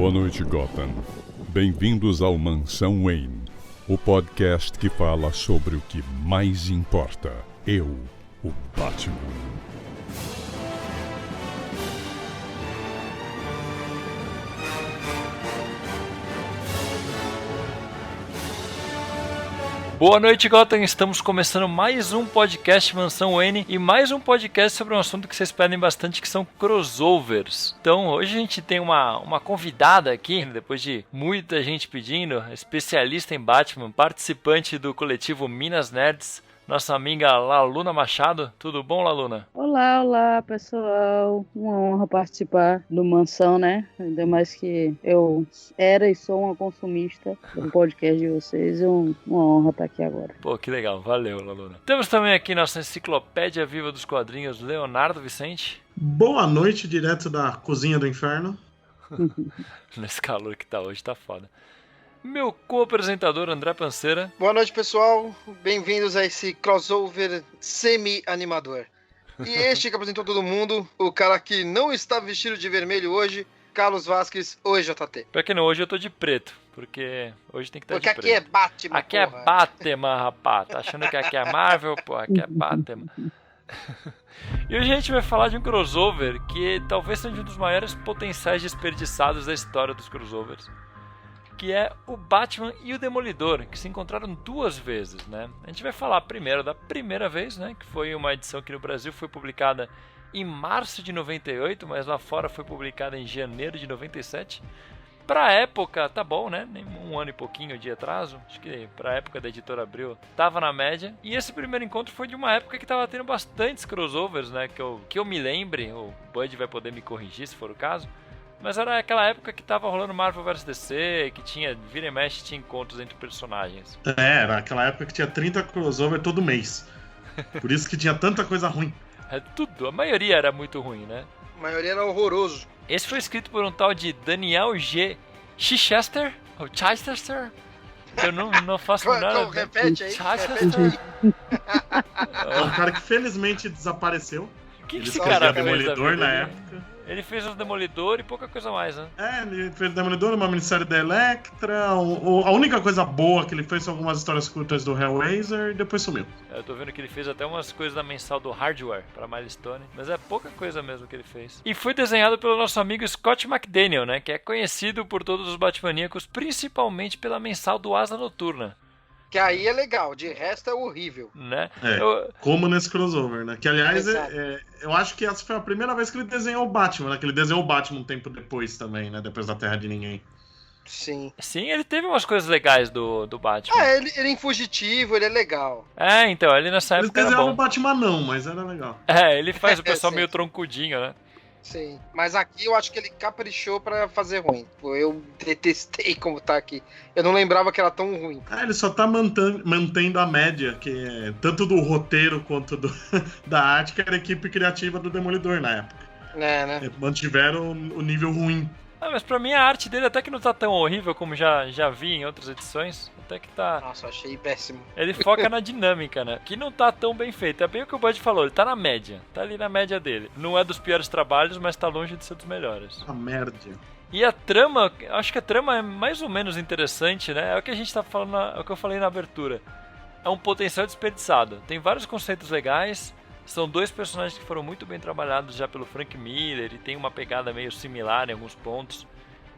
Boa noite, Gotham. Bem-vindos ao Mansão Wayne, o podcast que fala sobre o que mais importa. Eu, o Batman. Boa noite, Gotham. Estamos começando mais um podcast Mansão Wayne e mais um podcast sobre um assunto que vocês pedem bastante, que são crossovers. Então, hoje a gente tem uma convidada aqui, depois de muita gente pedindo, especialista em Batman, participante do coletivo Minas Nerds, nossa amiga Laluna Machado. Tudo bom, Laluna? Olá, pessoal. Uma honra participar do Mansão, né? Ainda mais que eu era e sou uma consumista do podcast de vocês. Uma honra estar aqui agora. Pô, que legal. Valeu, Laluna. Temos também aqui nossa enciclopédia viva dos quadrinhos, Leonardo Vicente. Boa noite, direto da cozinha do inferno. Nesse calor que tá hoje, tá foda. Meu co-apresentador, André Panceira. Boa noite, pessoal. Bem-vindos a esse crossover semi-animador. E este que apresentou todo mundo, o cara que não está vestido de vermelho hoje, Carlos Vasquez, oi, JT. Pra que não, hoje eu tô de preto, porque hoje tem que estar de preto. Porque aqui é Batman, aqui porra. É Batman, rapaz. Tá achando que aqui é Marvel? Pô, aqui é Batman. E hoje a gente vai falar de um crossover que talvez seja um dos maiores potenciais desperdiçados da história dos crossovers, que é o Batman e o Demolidor, que se encontraram duas vezes, né? A gente vai falar primeiro da primeira vez, né? Que foi uma edição que no Brasil foi publicada em março de 98, mas lá fora foi publicada em janeiro de 97. Pra época, tá bom, né? Nem um ano e pouquinho de atraso. Acho que pra época da Editora Abril tava na média. E esse primeiro encontro foi de uma época que tava tendo bastantes crossovers, né? Que eu me lembre, o Bud vai poder me corrigir se for o caso. Mas era aquela época que tava rolando Marvel vs DC, que tinha, vira e mexe, tinha encontros entre personagens. Era aquela época que tinha 30 crossover todo mês. Por isso que tinha tanta coisa ruim. É tudo, a maioria era muito ruim, né? A maioria era horroroso. Esse foi escrito por um tal de Daniel G. Chichester, ou Chichester, que eu não faço nada. Repete aí. Chichester. É um cara que felizmente desapareceu. O que esse Ele cara fazia fez Demolidor na dele? época. Ele fez os Demolidor e pouca coisa mais, né? Ele fez Demolidor, uma minissérie da Elektra. A única coisa boa que ele fez são algumas histórias curtas do Hellraiser e depois sumiu. Eu tô vendo que ele fez até umas coisas da mensal do Hardware pra Milestone, mas é pouca coisa mesmo que ele fez. E foi desenhado pelo nosso amigo Scott McDaniel, né? Que é conhecido por todos os Batmaníacos, principalmente pela mensal do Asa Noturna. Que aí é legal, de resto é horrível. Né? Como nesse crossover, né? Que, aliás, eu acho que essa foi a primeira vez que ele desenhou o Batman, né? Que ele desenhou o Batman um tempo depois também, né? Depois da Terra de Ninguém. Sim. Sim, ele teve umas coisas legais do Batman. Ele é infugitivo, ele é legal. Então, ele nessa época era bom. Ele desenhava o Batman não, mas era legal. Ele faz o pessoal meio troncudinho, né? Sim, mas aqui eu acho que ele caprichou pra fazer ruim. Eu detestei como tá aqui. Eu não lembrava que era tão ruim. Ele só tá mantendo a média, que é tanto do roteiro quanto da arte, que era a equipe criativa do Demolidor na época. Né? Mantiveram o nível ruim. Mas pra mim a arte dele até que não tá tão horrível como já vi em outras edições. Até que tá... Nossa, achei péssimo. Ele foca na dinâmica, né? Que não tá tão bem feito. É bem o que o Bud falou, ele tá na média. Tá ali na média dele. Não é dos piores trabalhos, mas tá longe de ser dos melhores. A merda. E a trama, acho que a trama é mais ou menos interessante, né? É o que a gente tá falando, é o que eu falei na abertura. É um potencial desperdiçado. Tem vários conceitos legais. São dois personagens que foram muito bem trabalhados já pelo Frank Miller e tem uma pegada meio similar em alguns pontos,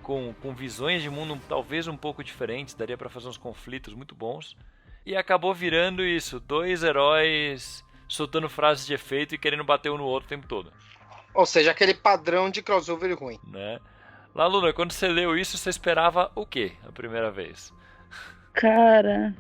com visões de mundo talvez um pouco diferentes, daria pra fazer uns conflitos muito bons. E acabou virando isso, dois heróis soltando frases de efeito e querendo bater um no outro o tempo todo. Ou seja, aquele padrão de crossover ruim. Né? Laluna, quando você leu isso, você esperava o quê a primeira vez? Cara...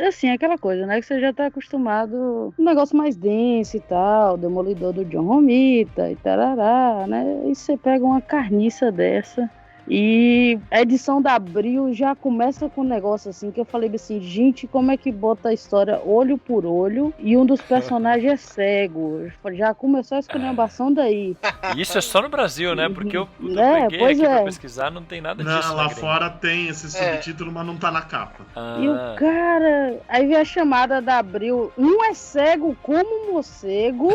Assim, aquela coisa, né? Que você já tá acostumado um negócio mais denso e tal, Demolidor do John Romita e tarará, né? E você pega uma carniça dessa. E a edição da Abril já começa com um negócio assim, que eu falei assim, gente, como é que bota a história olho por olho e um dos personagens é cego? Já começou a esculhambação daí. E isso é só no Brasil, né? Porque eu peguei aqui pra pesquisar, não tem nada disso. Não, lá fora tem esse subtítulo, mas não tá na capa. E o cara... Aí vem a chamada da Abril, um é cego como um morcego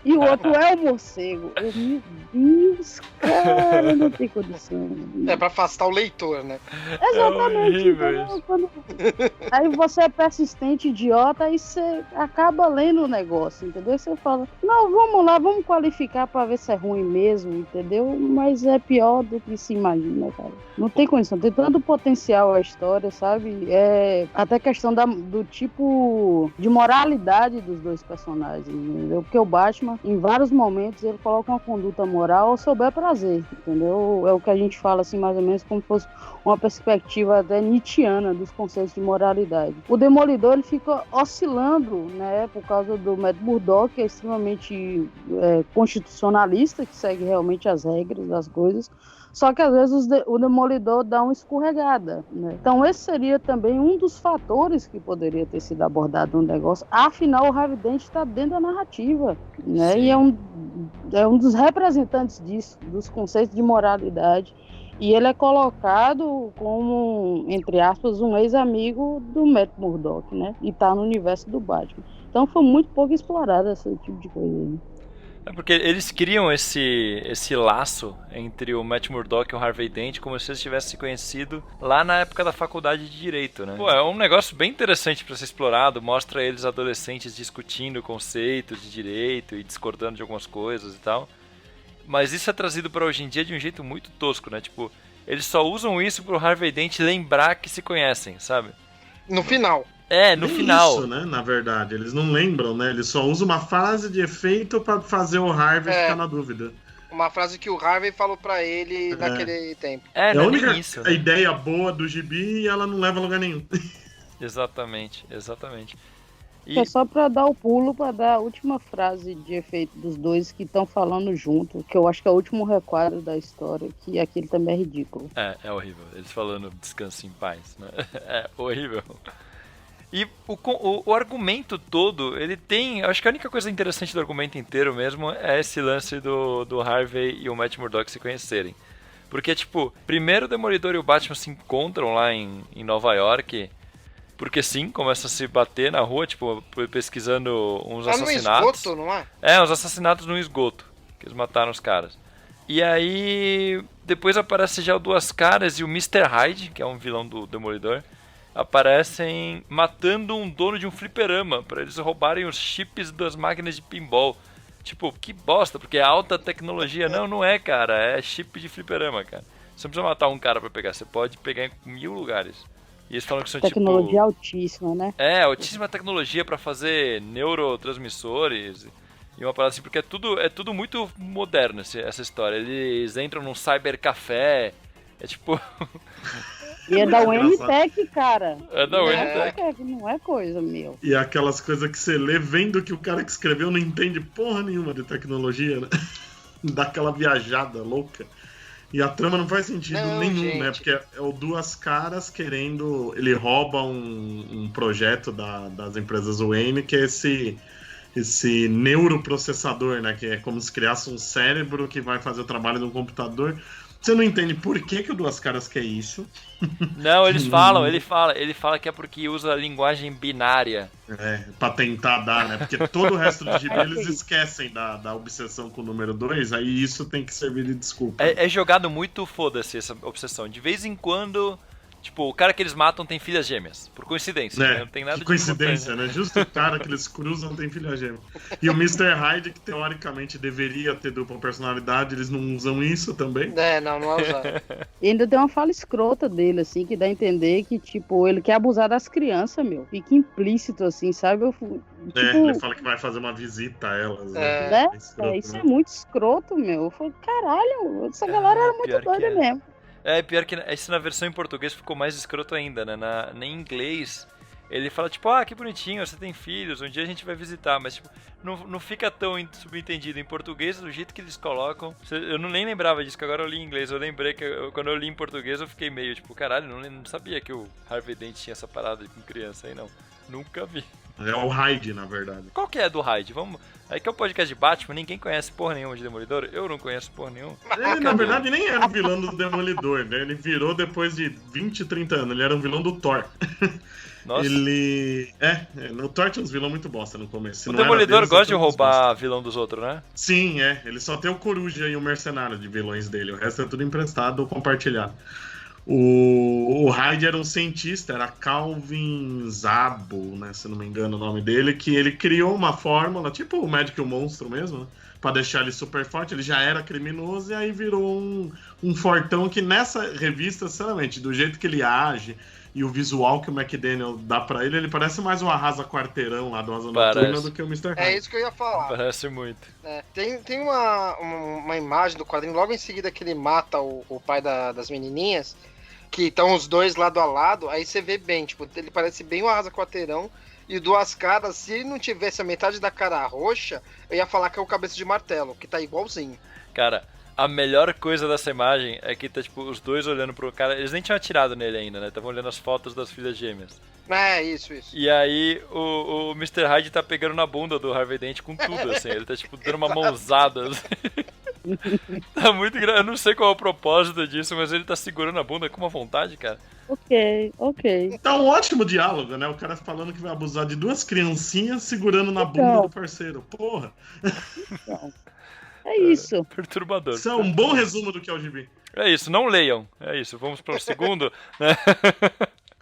e o outro é o morcego. Meu Deus, cara, não tem condição. É pra afastar o leitor, né? Exatamente. horrível Entendeu? Aí você é persistente, idiota, aí você acaba lendo o negócio, entendeu? Você fala, não, vamos lá, vamos qualificar pra ver se é ruim mesmo, entendeu? Mas é pior do que se imagina, cara. Não tem condição, tem tanto potencial a história, sabe? É até questão do tipo de moralidade dos dois personagens, entendeu? Porque o Batman, em vários momentos, ele coloca uma conduta moral ao seu bel prazer, entendeu? É o que a gente fala, assim, mais ou menos como se fosse uma perspectiva até nietzschiana dos conceitos de moralidade. O Demolidor, ele fica oscilando, né, por causa do Matt Murdock, que é extremamente constitucionalista, que segue realmente as regras das coisas, só que às vezes o Demolidor dá uma escorregada, né? Então esse seria também um dos fatores que poderia ter sido abordado no negócio. Afinal, o Harvey Dent está dentro da narrativa, né? E é um dos representantes disso, dos conceitos de moralidade. E ele é colocado como, entre aspas, um ex-amigo do Matt Murdock, né? E tá no universo do Batman. Então foi muito pouco explorado esse tipo de coisa aí. É porque eles criam esse laço entre o Matt Murdock e o Harvey Dent como se eles tivessem se conhecido lá na época da faculdade de Direito, né? Pô, é um negócio bem interessante para ser explorado, mostra eles adolescentes discutindo conceitos de direito e discordando de algumas coisas e tal. Mas isso é trazido para hoje em dia de um jeito muito tosco, né? Tipo, eles só usam isso pro Harvey Dent lembrar que se conhecem, sabe? No final. No Nem final. Isso, né? Na verdade, eles não lembram, né? Eles só usam uma frase de efeito pra fazer o Harvey ficar na dúvida. Uma frase que o Harvey falou pra ele naquele tempo. É não a é única nem isso, né? ideia boa do gibi e ela não leva a lugar nenhum. Exatamente. E É só pra dar o pulo, pra dar a última frase de efeito dos dois que estão falando junto, que eu acho que é o último requadro da história, que aquele também é ridículo. é horrível. Eles falando descanse em paz, né? É horrível. E o argumento todo, ele tem... Acho que a única coisa interessante do argumento inteiro mesmo é esse lance do Harvey e o Matt Murdock se conhecerem. Porque, tipo, primeiro o Demolidor e o Batman se encontram lá em Nova York, porque sim, começam a se bater na rua, tipo, pesquisando uns assassinatos. No esgoto, não é? Uns assassinatos no esgoto, que eles mataram os caras. E aí, depois aparece já o Duas Caras e o Mr. Hyde, que é um vilão do Demolidor, aparecem matando um dono de um fliperama para eles roubarem os chips das máquinas de pinball. Tipo, que bosta, porque é alta tecnologia. Não é, cara, é chip de fliperama, cara. Você não precisa matar um cara para pegar, você pode pegar em 1000 lugares. E eles falam que são Tecnologia altíssima, né? altíssima tecnologia para fazer neurotransmissores e uma parada assim, porque é tudo muito moderno essa história. Eles entram num cybercafé, é tipo... E é da UNTech, cara. É da UNTech. Não é coisa, meu. E aquelas coisas que você lê vendo que o cara que escreveu não entende porra nenhuma de tecnologia, né? Dá aquela viajada louca. E a trama não faz sentido nenhum, gente. Né? Porque é o Duas Caras querendo... Ele rouba um projeto das empresas Wayne, que é esse neuroprocessador, né? Que é como se criasse um cérebro que vai fazer o trabalho de um computador. Você não entende por que o Duas Caras quer isso. Não, ele fala que é porque usa a linguagem binária. Pra tentar dar, né? Porque todo o resto do gibi eles esquecem da obsessão com o número 2, aí isso tem que servir de desculpa. É jogado muito foda-se essa obsessão. De vez em quando, tipo, o cara que eles matam tem filhas gêmeas. Por coincidência, né? Não tem nada de coincidência, né? Justo o cara que eles cruzam tem filha gêmea. E o Mr. Hyde, que teoricamente deveria ter dupla personalidade, eles não usam isso também? Não usam. E ainda tem uma fala escrota dele, assim, que dá a entender que, tipo, ele quer abusar das crianças, meu. Fica implícito, assim, sabe? Tipo, ele fala que vai fazer uma visita a elas. Né? Isso é muito escroto, meu. Eu falei, caralho, essa galera era muito doida mesmo. Pior que isso na versão em português ficou mais escroto ainda, né? Em inglês, ele fala, tipo, que bonitinho, você tem filhos, um dia a gente vai visitar, mas, tipo, não fica tão subentendido. Em português, do jeito que eles colocam, eu nem lembrava disso, que agora eu li em inglês, eu lembrei que quando eu li em português eu fiquei meio, tipo, caralho, não sabia que o Harvey Dent tinha essa parada com criança aí, não Nunca vi. É o Hyde, na verdade. Qual que é do Hyde? Vamos... Aí que é o podcast de Batman, ninguém conhece porra nenhuma de Demolidor. Eu não conheço porra nenhuma. Ele, na verdade, nem era o vilão do Demolidor, né? Ele virou depois de 20, 30 anos. Ele era um vilão do Thor. Nossa. Ele... no Thor tinha uns vilões muito bosta no começo. O Demolidor gosta de roubar vilão dos outros, né? Sim, Ele só tem o Coruja e o Mercenário de vilões dele. O resto é tudo emprestado ou compartilhado. O Hyde era um cientista, era Calvin Zabo, né, se não me engano o nome dele, que ele criou uma fórmula, tipo o médico e o monstro mesmo, né, pra deixar ele super forte. Ele já era criminoso e aí virou um fortão que nessa revista, sinceramente, do jeito que ele age e o visual que o McDaniel dá pra ele parece mais um arrasa-quarteirão lá do Asa Noturna do que o Mr. Hyde. É isso que eu ia falar. Parece muito. Tem uma imagem do quadrinho, logo em seguida que ele mata o pai das menininhas, que estão os dois lado a lado, aí você vê bem, tipo, ele parece bem o arrasa-quarteirão e Duas Caras. Se ele não tivesse a metade da cara roxa, eu ia falar que é o Cabeça de Martelo, que tá igualzinho. Cara, a melhor coisa dessa imagem é que tá, tipo, os dois olhando pro cara. Eles nem tinham atirado nele ainda, né? Estavam olhando as fotos das filhas gêmeas. Isso. E aí o Mr. Hyde tá pegando na bunda do Harvey Dent com tudo, assim. Ele tá, tipo, dando uma mãozada, assim. Tá muito engraçado. Eu não sei qual é o propósito disso, mas ele tá segurando a bunda com uma vontade, cara. Ok. Tá um ótimo diálogo, né? O cara falando que vai abusar de duas criancinhas segurando na bunda do parceiro. Porra! Então, é isso. Perturbador. Isso é um bom resumo do que é o gibi. É isso, não leiam. É isso, vamos pro segundo, né?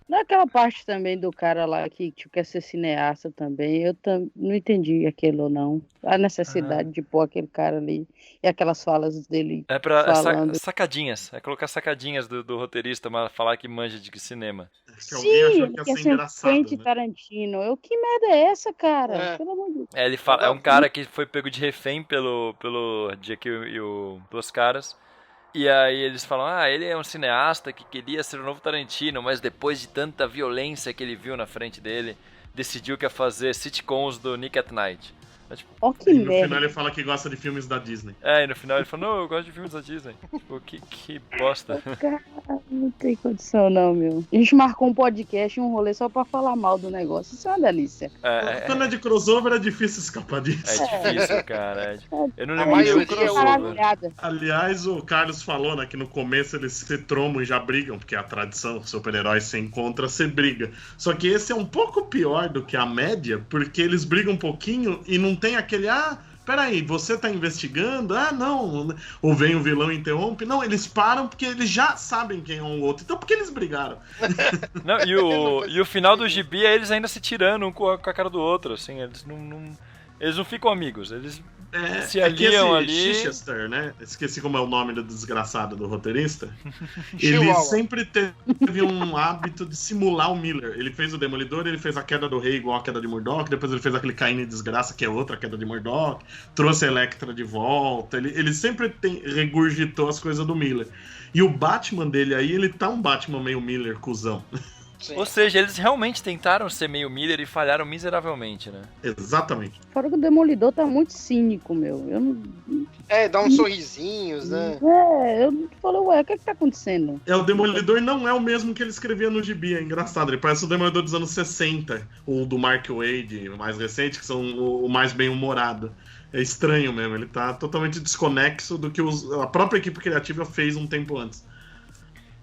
Naquela parte também do cara lá que quer ser cineasta também, eu não entendi aquilo, não. A necessidade de pôr aquele cara ali e aquelas falas dele falando. Sacadinhas. É colocar sacadinhas do roteirista, mas falar que manja de cinema. Que alguém achou que ia ser engraçado, Quentin Tarantino. Que merda é essa, cara? Pelo amor de Deus. Ele fala, é um cara que foi pego de refém pelo Jack e o Duas Caras. E aí eles falam, ele é um cineasta que queria ser o novo Tarantino, mas depois de tanta violência que ele viu na frente dele, decidiu que ia fazer sitcoms do Nick at Night. É, tipo, que e no merda. final ele fala que gosta de filmes da Disney. E no final ele fala, não, eu gosto de filmes da Disney. Pô, que bosta. Cara, não tem condição não, meu. A gente marcou um podcast, um rolê só pra falar mal do negócio. Isso é uma delícia. Quando é de crossover é difícil escapar disso. É difícil, cara. Eu não A lembro de um maioria crossover. Aliás, o Carlos falou, né, que no começo eles se tromam e já brigam, porque a tradição, super-heróis se encontra, se briga. Só que esse é um pouco pior do que a média, porque eles brigam um pouquinho e não tem aquele, peraí, você tá investigando? Não. Ou vem o vilão e interrompe? Não, eles param porque eles já sabem quem é um outro. Então por que eles brigaram? Não, e o final do gibi é eles ainda se tirando um com a cara do outro, assim, eles não ficam amigos, eles se aliam ali. Chichester, né? Esqueci como é o nome do desgraçado do roteirista. Ele sempre teve um hábito de simular o Miller. Ele fez o Demolidor, ele fez a queda do rei igual a queda de Murdoch, depois ele fez aquele Caim de Desgraça, que é outra queda de Murdoch, trouxe a Elektra de volta. Ele sempre regurgitou as coisas do Miller. E o Batman dele aí, ele tá um Batman meio Miller, cuzão. Sim. Ou seja, eles realmente tentaram ser meio Miller e falharam miseravelmente, né? Exatamente. Fora que o Demolidor tá muito cínico, meu. Eu não... dá uns sorrisinhos, né? Eu falei, o que tá acontecendo? O Demolidor não é o mesmo que ele escrevia no gibi, é engraçado. Ele parece o Demolidor dos anos 60, o do Mark Waid, o mais recente, que são o mais bem-humorado. É estranho mesmo, ele tá totalmente desconexo do que a própria equipe criativa fez um tempo antes.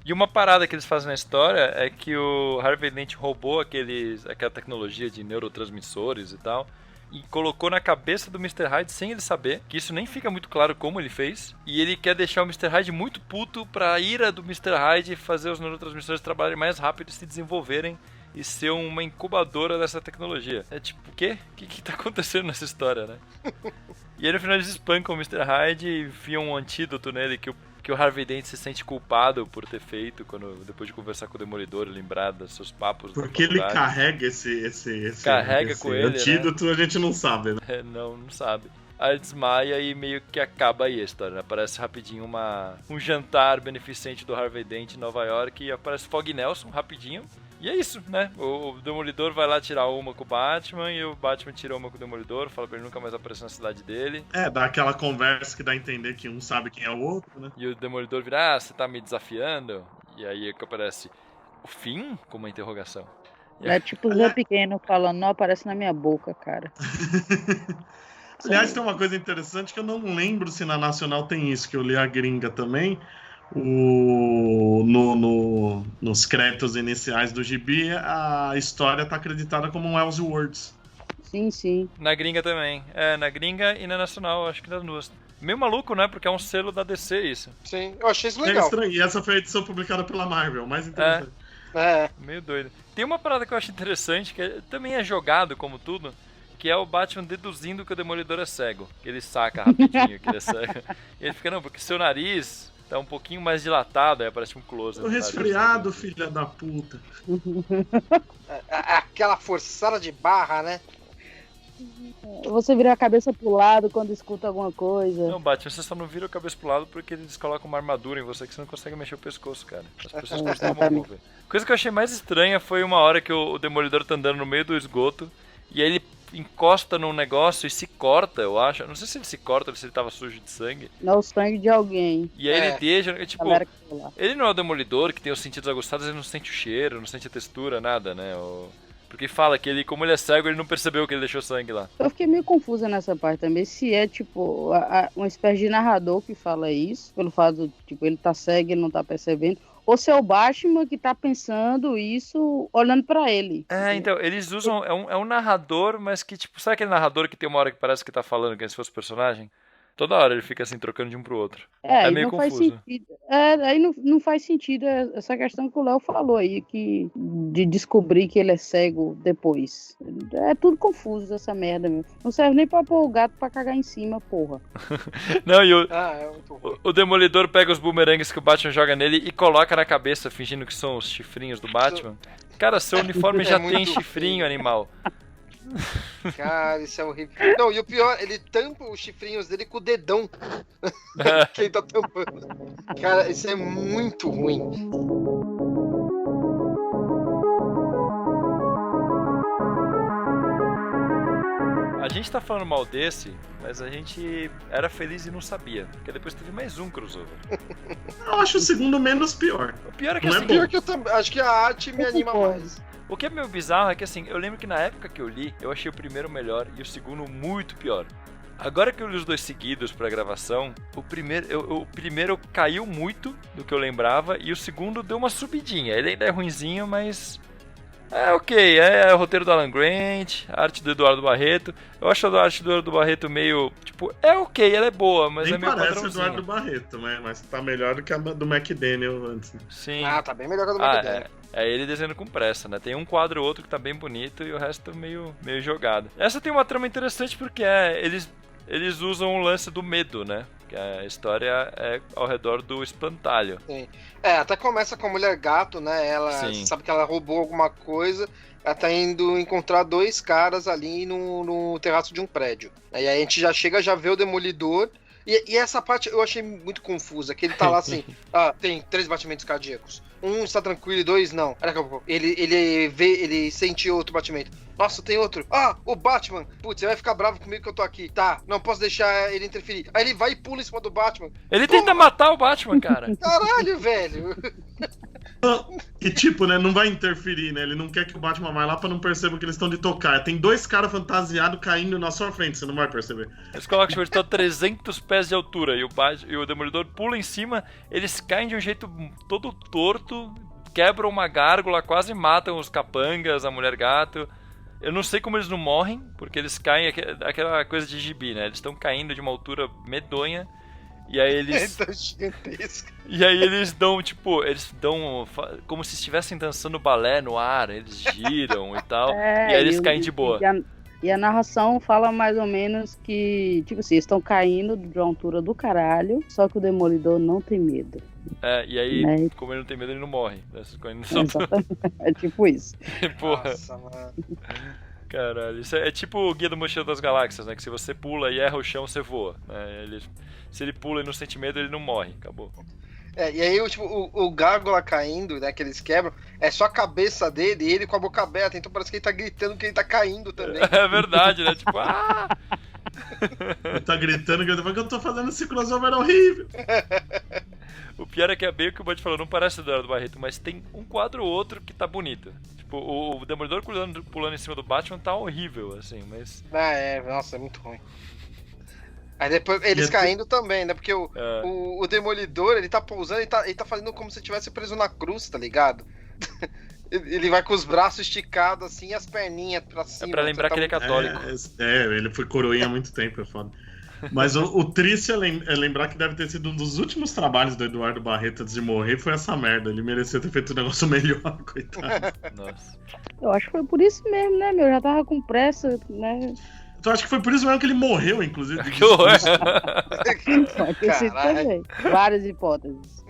E uma parada que eles fazem na história é que o Harvey Dent roubou aquela tecnologia de neurotransmissores e tal, e colocou na cabeça do Mr. Hyde sem ele saber, que isso nem fica muito claro como ele fez, e ele quer deixar o Mr. Hyde muito puto pra ira do Mr. Hyde fazer os neurotransmissores trabalharem mais rápido e se desenvolverem e ser uma incubadora dessa tecnologia. É tipo, o quê? O que tá acontecendo nessa história, né? E aí no final eles espancam o Mr. Hyde e enfiam um antídoto nele que o Harvey Dent se sente culpado por ter feito depois de conversar com o Demolidor e lembrar dos seus papos. Porque ele carrega esse com ele, antídoto, né? A gente não sabe, né? Não sabe. Aí ele desmaia e meio que acaba aí a história, né? Aparece rapidinho um jantar beneficente do Harvey Dent em Nova York e aparece Fog Nelson rapidinho. E é isso, né? O Demolidor vai lá tirar uma com o Batman e o Batman tira uma com o Demolidor, fala pra ele nunca mais aparecer na cidade dele. Dá aquela conversa que dá a entender que um sabe quem é o outro, né? E o Demolidor vira, você tá me desafiando? E aí que aparece o fim? Com uma interrogação. É tipo o Zé Pequeno falando, não aparece na minha boca, cara. Aliás, tem uma coisa interessante que eu não lembro se na Nacional tem isso, que eu li a gringa também. Nos créditos iniciais do gibi, a história tá acreditada como um Elseworlds. Sim. Na gringa também. Na gringa e na nacional, acho que nas duas. Meio maluco, né? Porque é um selo da DC isso. Sim, eu achei isso legal. É estranho. E essa foi a edição publicada pela Marvel, mais interessante. Meio doido. Tem uma parada que eu acho interessante, que também é jogado como tudo, que é o Batman deduzindo que o Demolidor é cego. Que ele saca rapidinho que ele é cego. E ele fica, não, porque seu nariz tá um pouquinho mais dilatado, aí aparece um close. Tô resfriado, filha da puta. Aquela forçada de barra, né? Você vira a cabeça pro lado quando escuta alguma coisa. Não, Batman, você só não vira a cabeça pro lado porque eles colocam uma armadura em você que você não consegue mexer o pescoço, cara. As pessoas costumam mover. Coisa que eu achei mais estranha foi uma hora que o Demolidor tá andando no meio do esgoto e aí ele encosta num negócio e se corta, eu acho. Eu não sei se ele se corta ou se ele tava sujo de sangue. Não, o sangue de alguém. E aí ele deixa, tipo, ele não é o Demolidor que tem os sentidos aguçados, ele não sente o cheiro, não sente a textura, nada, né? Porque fala que ele, como ele é cego, ele não percebeu que ele deixou sangue lá. Eu fiquei meio confusa nessa parte também, se é tipo uma espécie de narrador que fala isso, pelo fato de tipo, ele tá cego e ele não tá percebendo, ou se é o Batman que tá pensando isso olhando pra ele. Então, eles usam, é um narrador, mas que tipo, sabe aquele narrador que tem uma hora que parece que tá falando como se fosse personagem? Toda hora ele fica assim, trocando de um pro outro. É meio não confuso. Faz sentido. Aí não faz sentido essa questão que o Léo falou aí, de descobrir que ele é cego depois. É tudo confuso essa merda, meu. Não serve nem pra pôr o gato pra cagar em cima, porra. Não, e o Demolidor pega os bumerangues que o Batman joga nele e coloca na cabeça, fingindo que são os chifrinhos do Batman. Cara, seu uniforme já tem chifrinho, animal. Cara, isso é horrível. Não, e o pior, ele tampa os chifrinhos dele com o dedão. Que ele tá tampando. Cara, isso é muito ruim. A gente tá falando mal desse, mas a gente era feliz e não sabia. Porque depois teve mais um crossover. Eu acho o segundo menos pior. O pior é que não assim, é pior que eu também. Acho que a arte me anima mais. O que é meio bizarro é que assim, eu lembro que na época que eu li, eu achei o primeiro melhor e o segundo muito pior. Agora que eu li os dois seguidos pra gravação, o primeiro caiu muito do que eu lembrava e o segundo deu uma subidinha. Ele ainda é ruinzinho, mas é ok. É o roteiro do Alan Grant, a arte do Eduardo Barreto. Eu acho a arte do Eduardo Barreto meio, tipo, é ok, ela é boa, mas nem é meio parece padrãozinho. Eduardo Barreto, né? Mas tá melhor do que a do McDaniel antes. Sim. Tá bem melhor que a do McDaniel. É ele desenhando com pressa, né? Tem um quadro ou outro que tá bem bonito e o resto meio jogado. Essa tem uma trama interessante porque eles usam o lance do medo, né? Que a história é ao redor do espantalho. Sim. Até começa com a mulher gato, né? Ela sabe que ela roubou alguma coisa. Ela tá indo encontrar dois caras ali no terraço de um prédio. Aí a gente já chega, já vê o Demolidor. E essa parte eu achei muito confusa, que ele tá lá assim, tem 3 batimentos cardíacos. Um está tranquilo e 2 não. Ele sente outro batimento. Nossa, tem outro. O Batman. Putz, você vai ficar bravo comigo que eu tô aqui. Tá, não posso deixar ele interferir. Aí ele vai e pula em cima do Batman. Ele tenta matar o Batman, cara. Caralho, velho. E tipo, né, não vai interferir, né? Ele não quer que o Batman vá lá pra não perceber que eles estão de tocar. Tem 2 caras fantasiados caindo na sua frente, você não vai perceber. Eles colocam que eles estão a 300 pés de altura e o Demolidor pula em cima, eles caem de um jeito todo torto, quebram uma gárgula, quase matam os capangas, a mulher gato. Eu não sei como eles não morrem, porque eles caem, aquela coisa de gibi, né? Eles estão caindo de uma altura medonha. E aí eles. E aí eles dão, tipo, como se estivessem dançando balé no ar, eles giram e tal. E aí eles caem de boa. E a narração fala mais ou menos que, tipo assim, estão caindo de uma altura do caralho, só que o Demolidor não tem medo. E aí, como ele não tem medo, ele não morre. Exatamente. É tipo isso. Porra. Nossa, mano. Caralho, isso é tipo o Guia do Mochileiro das Galáxias, né? Que se você pula e erra o chão, você voa. Né? Se ele pula e não sente medo, ele não morre. Acabou. E aí o gárgula caindo, né, que eles quebram, é só a cabeça dele e ele com a boca aberta, então parece que ele tá gritando que ele tá caindo também. É verdade, né? Tipo, Ele tá gritando que eu tô fazendo esse crossover horrível. O pior é que é bem o que o Bud falou, não parece o Eduardo Barreto, mas tem um quadro ou outro que tá bonito. Tipo, o Demolidor pulando em cima do Batman tá horrível, assim, mas... Nossa, é muito ruim. Aí depois eles caindo também, né? Porque o Demolidor, ele tá pousando, ele tá fazendo como se estivesse preso na cruz, tá ligado? Ele vai com os braços esticados assim e as perninhas pra cima. É pra lembrar que ele é católico. Ele foi coroinha há muito tempo, é foda. Mas o triste é lembrar que deve ter sido um dos últimos trabalhos do Eduardo Barreto antes de morrer, foi essa merda. Ele merecia ter feito um negócio melhor, coitado. Nossa. Eu acho que foi por isso mesmo, né, meu? Já tava com pressa, né? Então acho que foi por isso mesmo que ele morreu, inclusive. Que horror. Pode ter sido também. Várias hipóteses.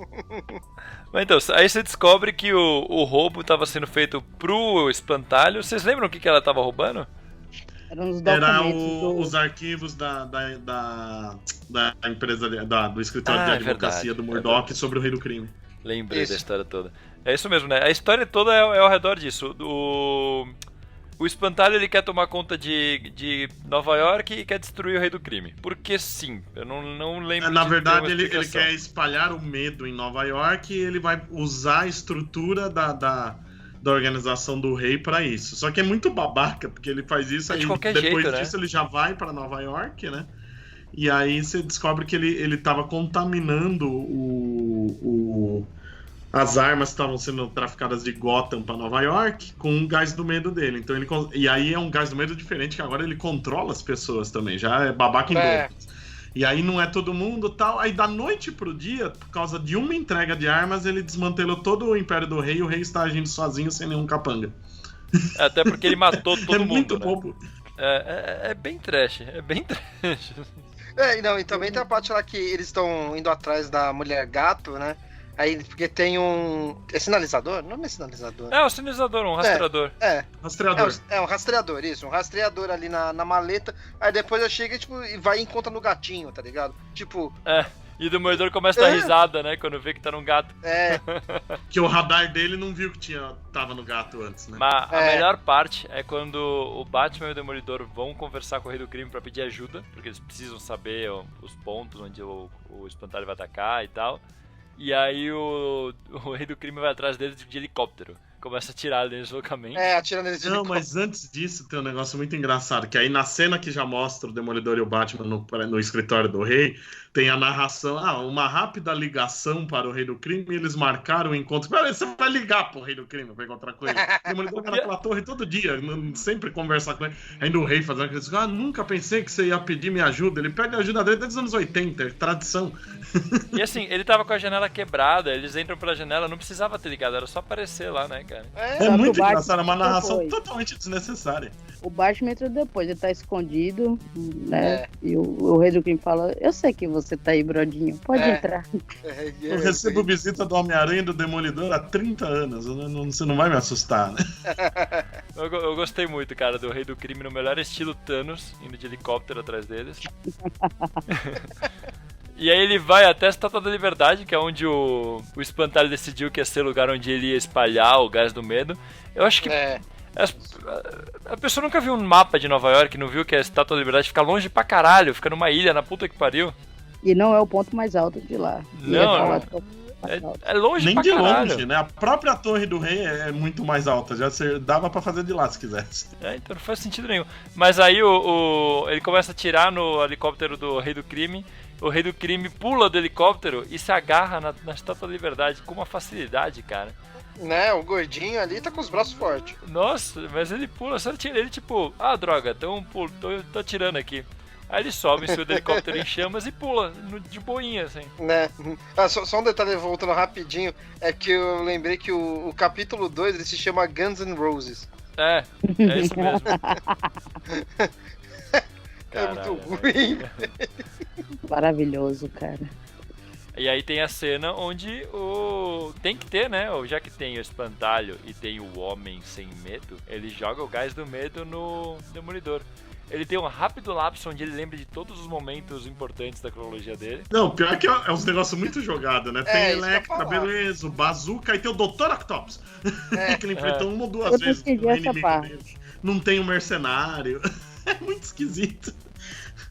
Mas então, aí você descobre que o roubo estava sendo feito pro espantalho. Vocês lembram o que ela estava roubando? Eram os documentos os arquivos da empresa, do escritório de advocacia do Murdoch sobre o Rei do Crime. Lembrei da história toda. É isso mesmo, né? A história toda é ao redor disso. O espantalho ele quer tomar conta de Nova York e quer destruir o Rei do Crime. Porque sim, eu não lembro. Na verdade, ele quer espalhar o medo em Nova York e ele vai usar a estrutura da organização do rei pra isso. Só que é muito babaca, porque ele faz isso aí depois disso, né? Ele já vai pra Nova York, né? E aí você descobre que ele tava contaminando as armas que estavam sendo traficadas de Gotham para Nova York com o gás do medo dele. Então e aí é um gás do medo diferente, que agora ele controla as pessoas também, já é babaca em dobro. E aí não é todo mundo tal. Aí da noite pro dia, por causa de uma entrega de armas, ele desmantelou todo o Império do Rei e o rei está agindo sozinho, sem nenhum capanga. Até porque ele matou todo mundo. É muito né? bobo. É bem trash, é bem trash. E também tem a parte lá que eles estão indo atrás da mulher gato, né? Aí, porque tem um... É sinalizador? Não é sinalizador. É um sinalizador, um rastreador. Rastreador. É um rastreador, isso. Um rastreador ali na maleta. Aí depois eu chego e vai e encontra no gatinho, tá ligado? Tipo... E o Demolidor começa a dar risada, né? Quando vê que tá num gato. Que o radar dele não viu que tava no gato antes, né? Mas a melhor parte é quando o Batman e o Demolidor vão conversar com o Rei do Crime pra pedir ajuda. Porque eles precisam saber os pontos onde o espantalho vai atacar e tal. E aí o Rei do Crime vai atrás deles de helicóptero. Começa a atirar neles loucamente. Atirando neles de helicóptero. Não, mas antes disso tem um negócio muito engraçado. Que aí na cena que já mostra o Demolidor e o Batman no escritório do rei, tem a narração, uma rápida ligação para o Rei do Crime, e eles marcaram o encontro. Peraí, você vai ligar pro Rei do Crime pra encontrar com ele. O Demolidor vai pela torre todo dia, sempre conversar com ele. Ainda o rei fazendo aquilo, nunca pensei que você ia pedir minha ajuda. Ele pede ajuda dele desde os anos 80, é tradição. E assim, ele tava com a janela quebrada, eles entram pela janela, não precisava ter ligado, era só aparecer lá, né, cara? É muito engraçado, é uma narração totalmente desnecessária. O Batman entra depois, ele tá escondido, né? E o Rei do Crime fala, eu sei que você tá aí, brodinho, pode entrar. Eu recebo visita do Homem-Aranha e do Demolidor há 30 anos, você não vai me assustar, né? Eu gostei muito, cara, do Rei do Crime no melhor estilo Thanos, indo de helicóptero atrás deles. E aí ele vai até a Estátua da Liberdade, que é onde o espantalho decidiu que ia ser o lugar onde ele ia espalhar o gás do medo. Eu acho que a pessoa nunca viu um mapa de Nova York, não viu que a Estátua da Liberdade fica longe pra caralho, fica numa ilha, na puta que pariu. E não é o ponto mais alto de lá. Não, é longe nem pra de caralho. Longe, né? A própria Torre do Rei é muito mais alta, já dava pra fazer de lá se quisesse. Então não faz sentido nenhum. Mas aí ele começa a atirar no helicóptero do Rei do Crime. O Rei do Crime pula do helicóptero e se agarra na Estátua da Liberdade com uma facilidade, cara. Né, o gordinho ali tá com os braços fortes. Nossa, mas ele pula, só ele tipo, droga, tô atirando aqui. Aí ele sobe em cima do helicóptero em chamas e pula, de boinha, assim. Né? Só um detalhe, voltando rapidinho, é que eu lembrei que o capítulo 2 ele se chama Guns N' Roses. É isso mesmo. É muito ruim. Maravilhoso, cara. E aí tem a cena onde tem que ter, né? Já que tem o espantalho e tem o homem sem medo, ele joga o gás do medo no Demolidor. Ele tem um rápido lapso onde ele lembra de todos os momentos importantes da cronologia dele. Não, pior que é uns negócios muito jogados, né? Tem Electra, beleza, o Bazooka e tem o Dr. Octopus. Que ele enfrentou uma ou duas vezes com o inimigo dele. Não tem o mercenário. É muito esquisito.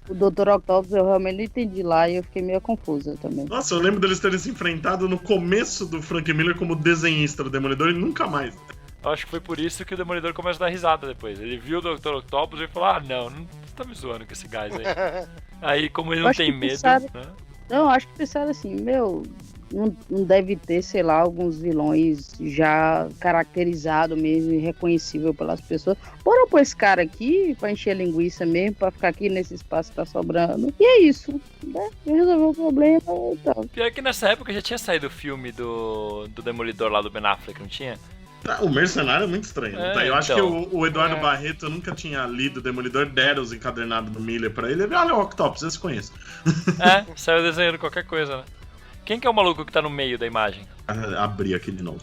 O Dr. Octopus eu realmente não entendi lá e eu fiquei meio confusa também. Nossa, eu lembro deles terem se enfrentado no começo do Frank Miller como desenhista do Demolidor e nunca mais. Eu acho que foi por isso que o Demolidor começa a dar risada depois. Ele viu o Dr. Octopus e falou, não tá me zoando com esse gás aí. Aí, como ele não tem medo... Pensaram... né? Não, acho que pensaram assim, não deve ter, sei lá, alguns vilões já caracterizados mesmo e reconhecível pelas pessoas. Bora pôr esse cara aqui pra encher linguiça mesmo, pra ficar aqui nesse espaço que tá sobrando. E é isso, né? Resolveu o problema e tal. Pior que nessa época já tinha saído o filme do Demolidor lá do Ben Affleck, não tinha? O Mercenário é muito estranho. Eu acho que o Eduardo É. Barreto nunca tinha lido Demolidor, deram os encadernados do Miller pra ele. Ele, olha o Octopus, eu se conheço. Saiu desenhando qualquer coisa, né? Quem que é o maluco que tá no meio da imagem? Abri aqui de novo.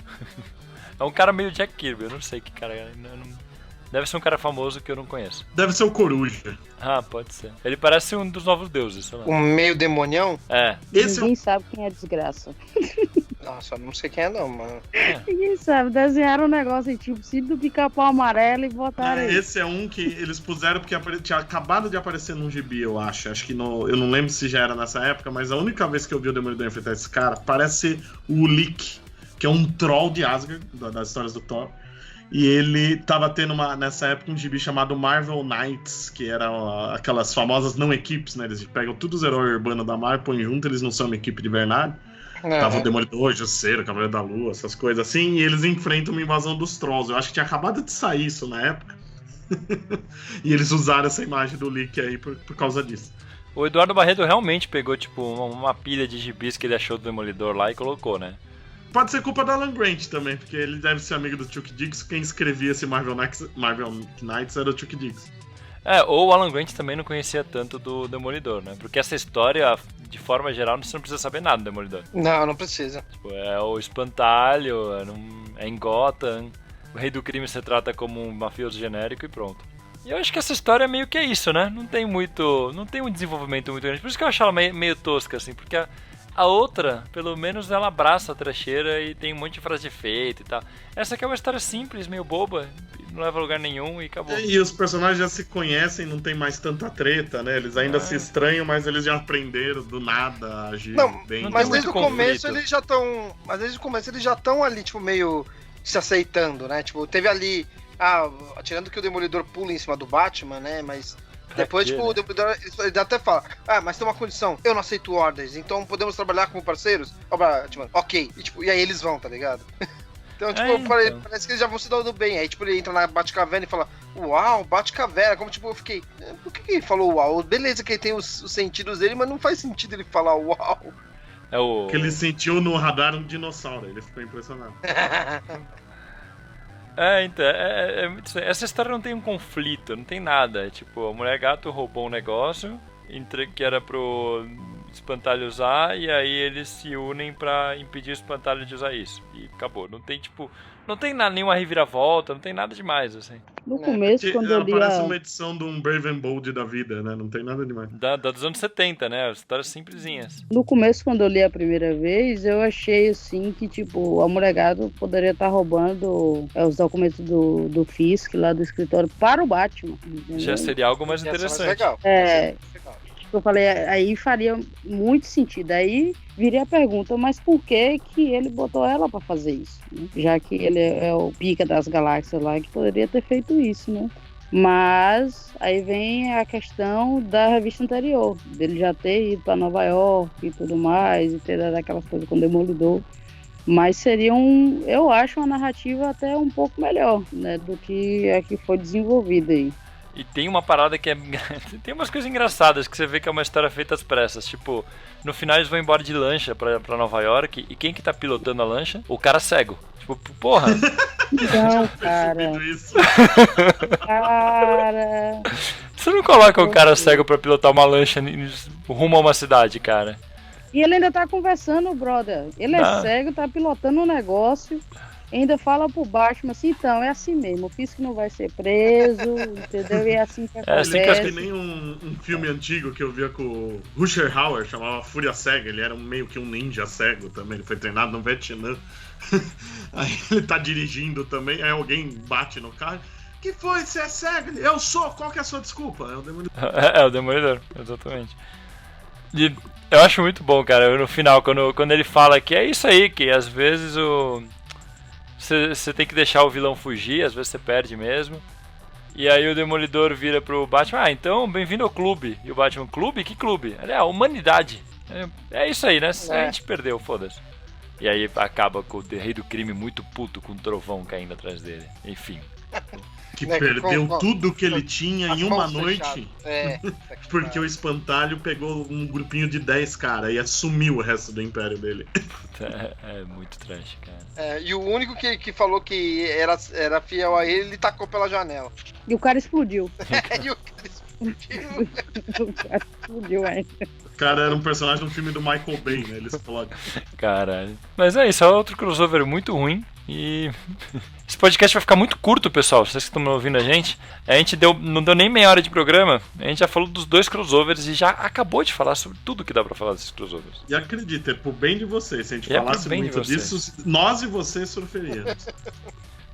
É um cara meio Jack Kirby, eu não sei que cara é. Deve ser um cara famoso que eu não conheço. Deve ser o Coruja. Ah, pode ser. Ele parece um dos novos deuses, sei lá. Um meio demonião? É. Esse Ninguém sabe quem é desgraça. Nossa, eu não sei quem é não, mano. Ninguém sabe. Desenharam um negócio assim, tipo, se do pica-pau amarelo e botaram aí. esse é um que eles puseram porque tinha acabado de aparecer num gibi, eu acho. Acho que eu não lembro se já era nessa época, mas a única vez que eu vi o Demolidor enfrentar esse cara parece o Ulik, que é um troll de Asgard, das histórias do Thor. E ele tava tendo nessa época um gibi chamado Marvel Knights, que era aquelas famosas não equipes, né? Eles pegam todos os heróis urbanos da Marvel, põem junto, eles não são uma equipe de verdade. Tava o Demolidor, o Justiceiro, o Cavaleiro da Lua, essas coisas assim, e eles enfrentam uma invasão dos Trolls. Eu acho que tinha acabado de sair isso na época. E eles usaram essa imagem do leak aí por causa disso. O Eduardo Barreto realmente pegou, tipo, uma pilha de gibis que ele achou do Demolidor lá e colocou, né? Pode ser culpa do Alan Grant também, porque ele deve ser amigo do Chuck Dixon. Quem escrevia esse Marvel Knights era o Chuck Dixon. Ou o Alan Grant também não conhecia tanto do Demolidor, né? Porque essa história, de forma geral, você não precisa saber nada do Demolidor. Não precisa. Tipo, é o espantalho, é em Gotham, o Rei do Crime se trata como um mafioso genérico e pronto. E eu acho que essa história meio que é isso, né? Não tem um desenvolvimento muito grande. Por isso que eu acho ela meio tosca, assim, porque a outra, pelo menos, ela abraça a trecheira e tem um monte de frase de efeito e tal. Essa aqui é uma história simples, meio boba, não leva a lugar nenhum e acabou. E os personagens já se conhecem, não tem mais tanta treta, né? Eles ainda se estranham, mas eles já aprenderam do nada a agir bem. Mas tem desde o muito começo conflito. eles já estão. Mas desde o começo eles já estão ali, tipo, meio se aceitando, né? Tipo, teve ali. Tirando que o Demolidor pula em cima do Batman, né? Mas. Depois, quê, tipo, né? o Demolidor, ele até fala, mas tem uma condição, eu não aceito ordens, então podemos trabalhar como parceiros? Batman, ok. E aí eles vão, tá ligado? Então, tipo, parece que eles já vão se dando bem. Aí, tipo, ele entra na Batcaverna e fala, uau, Batcaverna. Como, tipo, eu fiquei, por que ele falou uau? Beleza que ele tem os sentidos dele, mas não faz sentido ele falar uau. Porque ele sentiu no radar um dinossauro, ele ficou impressionado. Então, muito estranho. Essa história não tem um conflito, não tem nada. Tipo, a Mulher Gato roubou um negócio que era pro Espantalho usar, e aí eles se unem pra impedir o Espantalho de usar isso. E acabou. Não tem, tipo, não tem nenhuma reviravolta, não tem nada demais, assim. No começo, quando eu li parece uma edição de um Brave and Bold da vida, né? Não tem nada demais. Dos anos 70, né? Histórias simplesinhas. No começo, quando eu li a primeira vez, eu achei, assim, que, tipo, a Mulher Gato poderia estar roubando os documentos do Fisk, lá do escritório, para o Batman. Entendeu? Já seria algo mais Ia ser interessante. legal. Legal. Eu falei, aí faria muito sentido. Aí viria a pergunta, mas por que ele botou ela pra fazer isso? Né? Já que ele é o pica das galáxias lá, que poderia ter feito isso, né? Mas aí vem a questão da revista anterior, dele já ter ido pra Nova York e tudo mais, e ter dado aquelas coisas com o Demolidor. Mas seria eu acho, uma narrativa até um pouco melhor, né, do que a que foi desenvolvida aí. E tem uma parada que tem umas coisas engraçadas que você vê que é uma história feita às pressas. Tipo, no final eles vão embora de lancha pra Nova York, e quem que tá pilotando a lancha? O cara cego. Tipo, porra. Não, cara. Cara. Você não coloca um cara cego pra pilotar uma lancha rumo a uma cidade, cara. E ele ainda tá conversando, brother. Ele é cego, tá pilotando um negócio. Ainda fala pro Batman assim, então, é assim mesmo, o Fisk não vai ser preso, entendeu? E é assim que acontece. Ele é que nem um filme antigo que eu via com o Rusher Hauer, chamava Fúria Cega. Ele era meio que um ninja cego também, ele foi treinado no Vietnã. Aí ele tá dirigindo também, aí alguém bate no carro. Que foi? Você é cego? Eu sou. Qual que é a sua desculpa? É o Demolidor. É o Demolidor, exatamente. E eu acho muito bom, cara, no final, quando ele fala que é isso aí, que às vezes você tem que deixar o vilão fugir, às vezes você perde mesmo. E aí o Demolidor vira pro Batman, então bem-vindo ao clube. E o Batman, clube? Que clube? Ele, a humanidade. É isso aí, né? A gente perdeu, foda-se. E aí acaba com o rei do crime muito puto com o trovão caindo atrás dele. Enfim. Que perdeu tudo que ele tinha em uma noite. Porque o espantalho pegou um grupinho de 10 caras e assumiu o resto do império dele. É muito trash, cara. E o único que falou que era fiel a ele tacou pela janela. E o cara explodiu. E o cara explodiu. O cara explodiu ainda. O cara era um personagem do filme do Michael Bay, né? Ele explode. Caralho. Mas é isso, é outro crossover muito ruim. E esse podcast vai ficar muito curto, pessoal. Vocês que estão ouvindo a gente não deu nem meia hora de programa. A gente já falou dos 2 crossovers e já acabou de falar sobre tudo que dá pra falar desses crossovers. E acredita, é pro bem de vocês. Se a gente falasse muito disso, nós e vocês surferíamos.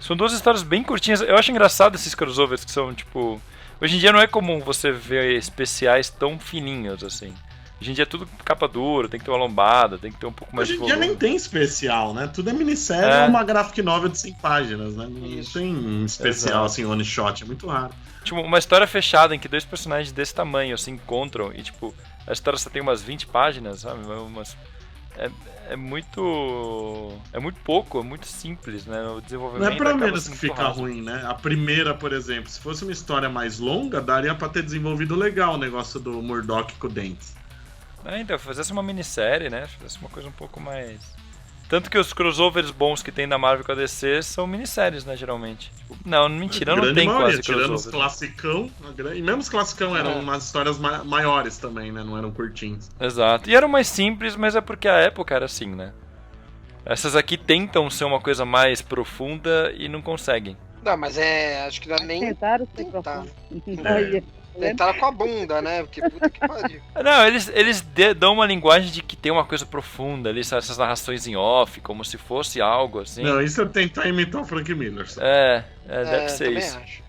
São 2 histórias bem curtinhas. Eu acho engraçado esses crossovers que são, tipo... Hoje em dia não é comum você ver especiais tão fininhos, assim. Hoje em dia é tudo capa dura, tem que ter uma lombada, tem que ter um pouco mais de volume. Hoje em dia nem tem especial, né? Tudo é minissérie ou uma graphic novel de 100 páginas, né? Não tem especial, assim, one shot, é muito raro. Tipo, uma história fechada em que 2 personagens desse tamanho se encontram e, tipo, a história só tem umas 20 páginas, sabe? É muito pouco, é muito simples, né? O desenvolvimento não é pra menos que fica ruim, né? A primeira, por exemplo, se fosse uma história mais longa, daria pra ter desenvolvido legal o negócio do Murdock com o Dentes. Então, fizesse uma minissérie, né? Fizesse uma coisa um pouco mais... Tanto que os crossovers bons que tem da Marvel com a DC são minisséries, né, geralmente. Não, mentira, não tem quase crossover. Tirando os classicão, e mesmo os classicão eram umas histórias maiores também, né? Não eram curtinhos. Exato. E eram mais simples, mas é porque a época era assim, né? Essas aqui tentam ser uma coisa mais profunda e não conseguem. Não, mas acho que não é nem... Tentaram ser profundo. Tentaram com a bunda, né? Porque puta que pariu. Não, eles dão uma linguagem de que tem uma coisa profunda ali, essas narrações em off, como se fosse algo assim. Não, isso é tentar imitar o Frank Miller. Só. Deve ser isso. Acho.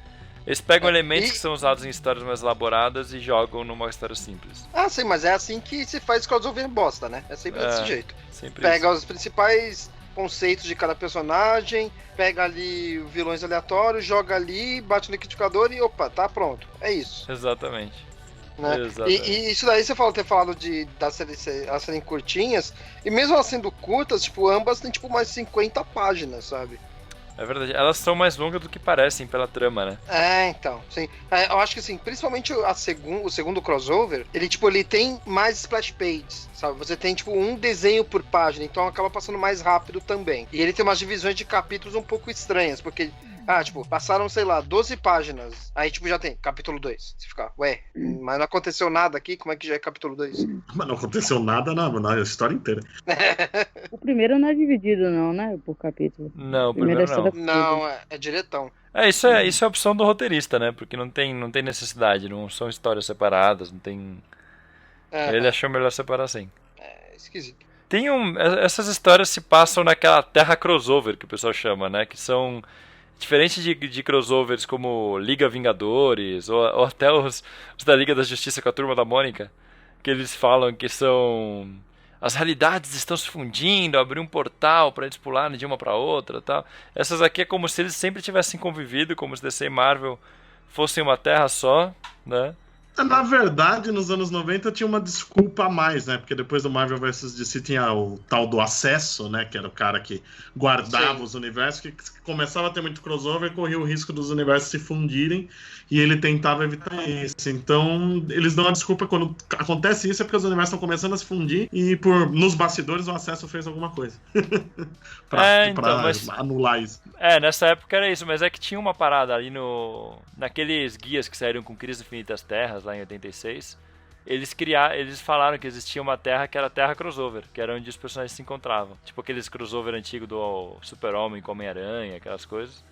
Eles pegam elementos que são usados em histórias mais elaboradas e jogam numa história simples. Ah, sim, mas é assim que se faz crossover bosta, né? É sempre desse jeito. Pega os principais conceitos de cada personagem, pega ali vilões aleatórios, joga ali, bate no liquidificador e opa, tá pronto. É isso. Exatamente. Né? E isso daí você ter falado das séries serem curtinhas, e mesmo elas sendo curtas, tipo, ambas tem tipo mais 50 páginas, sabe? É verdade, elas são mais longas do que parecem pela trama, né? Então, sim. Eu acho que assim, principalmente o segundo crossover, ele tem mais splash pages, sabe? Você tem tipo um desenho por página, então acaba passando mais rápido também. E ele tem umas divisões de capítulos um pouco estranhas, porque passaram, sei lá, 12 páginas. Aí, já tem capítulo 2. Você fica, mas não aconteceu nada aqui, como é que já é capítulo 2? Mas não aconteceu nada na história inteira. O primeiro não é dividido, não, né? Por capítulo. Não, o primeiro não. Não, é diretão. Isso é opção do roteirista, né? Porque não tem necessidade, não são histórias separadas, não tem... Ele achou melhor separar assim. É esquisito. Essas histórias se passam naquela terra crossover, que o pessoal chama, né? Que são... Diferente de crossovers como Liga Vingadores, ou até os da Liga da Justiça com a Turma da Mônica, que eles falam que são... As realidades estão se fundindo, abrir um portal para eles pularem de uma para outra, tal. Essas aqui é como se eles sempre tivessem convivido, como se DC e Marvel fossem uma terra só, né? Na verdade, nos anos 90 tinha uma desculpa a mais, né? Porque depois do Marvel vs. DC tinha o tal do acesso, né? Que era o cara que guardava os universos, que começava a ter muito crossover e corria o risco dos universos se fundirem, e ele tentava evitar isso. Então, eles dão uma desculpa quando acontece isso, é porque os universos estão começando a se fundir e nos bastidores o acesso fez alguma coisa. pra anular isso. Nessa época era isso, mas é que tinha uma parada ali naqueles guias que saíram com Crise Infinitas Terras, lá em 86, eles falaram que existia uma terra que era a Terra Crossover, que era onde os personagens se encontravam. Tipo aqueles crossover antigo do Super-Homem com Homem-Aranha, aquelas coisas.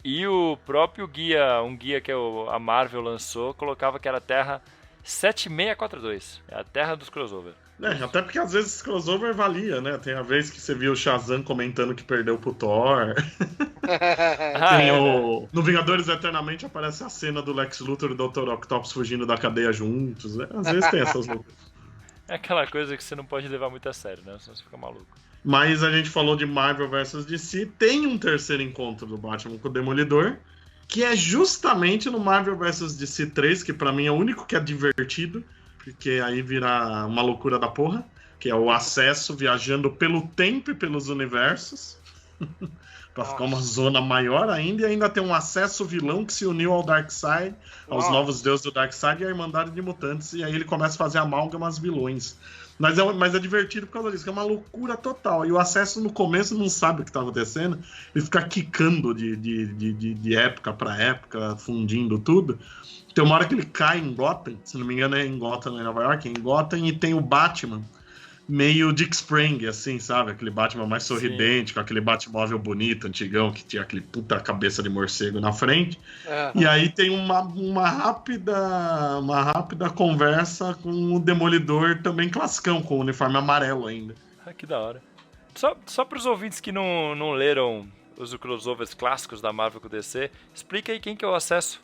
E o próprio guia, um guia que a Marvel lançou, colocava que era a Terra 7642, é a Terra dos Crossover. Até porque às vezes crossover valia, né? Tem a vez que você viu o Shazam comentando que perdeu pro Thor. No Vingadores Eternamente aparece a cena do Lex Luthor e do Dr. Octopus fugindo da cadeia juntos, né? Às vezes tem essas loucuras. É aquela coisa que você não pode levar muito a sério, né? Senão você fica maluco. Mas a gente falou de Marvel vs DC, tem um terceiro encontro do Batman com o Demolidor, que é justamente no Marvel vs DC 3, que pra mim é o único que é divertido, porque aí vira uma loucura da porra, que é o acesso viajando pelo tempo e pelos universos, pra ficar uma zona maior ainda, e ainda tem um acesso vilão que se uniu ao Darkseid, aos novos deuses do Darkseid e a Irmandade de Mutantes, e aí ele começa a fazer amálgamas vilões. Mas é divertido por causa disso, que é uma loucura total. E o acesso no começo não sabe o que tá acontecendo, ele fica quicando de época pra época, fundindo tudo. Tem uma hora que ele cai em Gotham, se não me engano é em Gotham, em Nova York, em Gotham, e tem o Batman meio Dick Sprang, assim, sabe? Aquele Batman mais sorridente, com aquele Batmóvel bonito, antigão, que tinha aquele puta cabeça de morcego na frente. E aí tem uma rápida conversa com o Demolidor, também classicão, com o uniforme amarelo ainda. Que da hora. Só pros ouvintes que não leram os crossovers clássicos da Marvel com o DC, explica aí quem que é o acesso.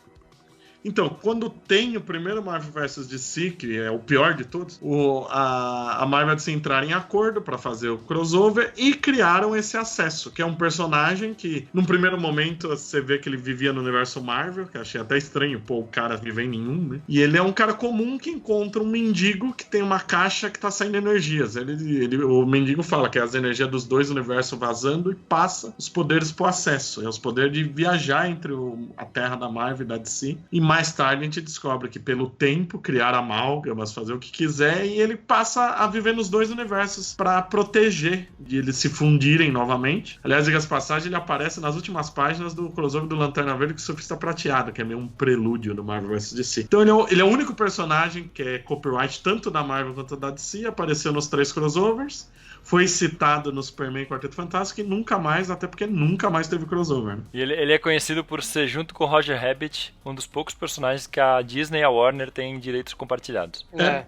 Então, quando tem o primeiro Marvel vs DC, que é o pior de todos, a Marvel se entrar em acordo para fazer o crossover e criaram esse acesso, que é um personagem que, num primeiro momento, você vê que ele vivia no universo Marvel, que eu achei até estranho, o cara viver em nenhum, né? E ele é um cara comum que encontra um mendigo que tem uma caixa que tá saindo energias. O mendigo fala que é as energias dos dois universos vazando e passa os poderes pro acesso. É os poderes de viajar entre a Terra da Marvel e da DC. E mais tarde a gente descobre que pelo tempo criar amálgamas, fazer o que quiser, e ele passa a viver nos dois universos para proteger de eles se fundirem novamente. Aliás, diga as passagens, ele aparece nas últimas páginas do crossover do Lanterna Verde com o Surfista Prateado, que é meio um prelúdio do Marvel vs DC. Então ele é o único personagem que é copyright tanto da Marvel quanto da DC, apareceu nos 3 crossovers, foi citado no Superman Quarteto Fantástico e nunca mais, até porque nunca mais teve crossover. Né? E ele é conhecido por ser, junto com o Roger Rabbit, um dos poucos personagens que a Disney e a Warner têm direitos compartilhados. É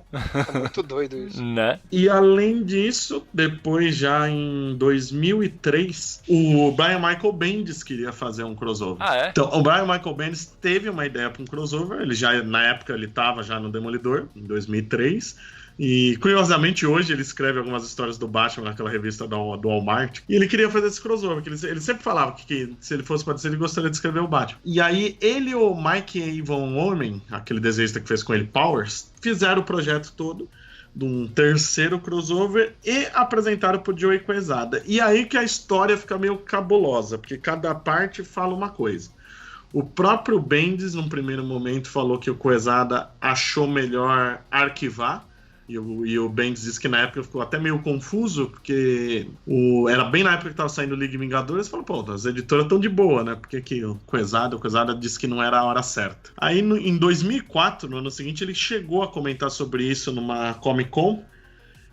muito doido isso. Né? E além disso, depois já em 2003, o Brian Michael Bendis queria fazer um crossover. Então, o Brian Michael Bendis teve uma ideia para um crossover, na época ele estava já no Demolidor, em 2003, e curiosamente hoje ele escreve algumas histórias do Batman naquela revista do Walmart, e ele queria fazer esse crossover, que ele sempre falava que se ele fosse ele gostaria de escrever o Batman. E aí ele e o Mike A. Von Orman, aquele desenhista que fez com ele Powers, fizeram o projeto todo de um terceiro crossover e apresentaram pro Joey Quesada. E aí que a história fica meio cabulosa, porque cada parte fala uma coisa. O próprio Bendis, num primeiro momento, falou que o Quesada achou melhor arquivar. E o Bendis disse que na época ficou até meio confuso, porque era bem na época que estava saindo o Liga Vingadores, falou, pô, as editoras estão de boa, né? Porque que o Quesada disse que não era a hora certa. Aí em 2004, no ano seguinte, ele chegou a comentar sobre isso numa Comic Con,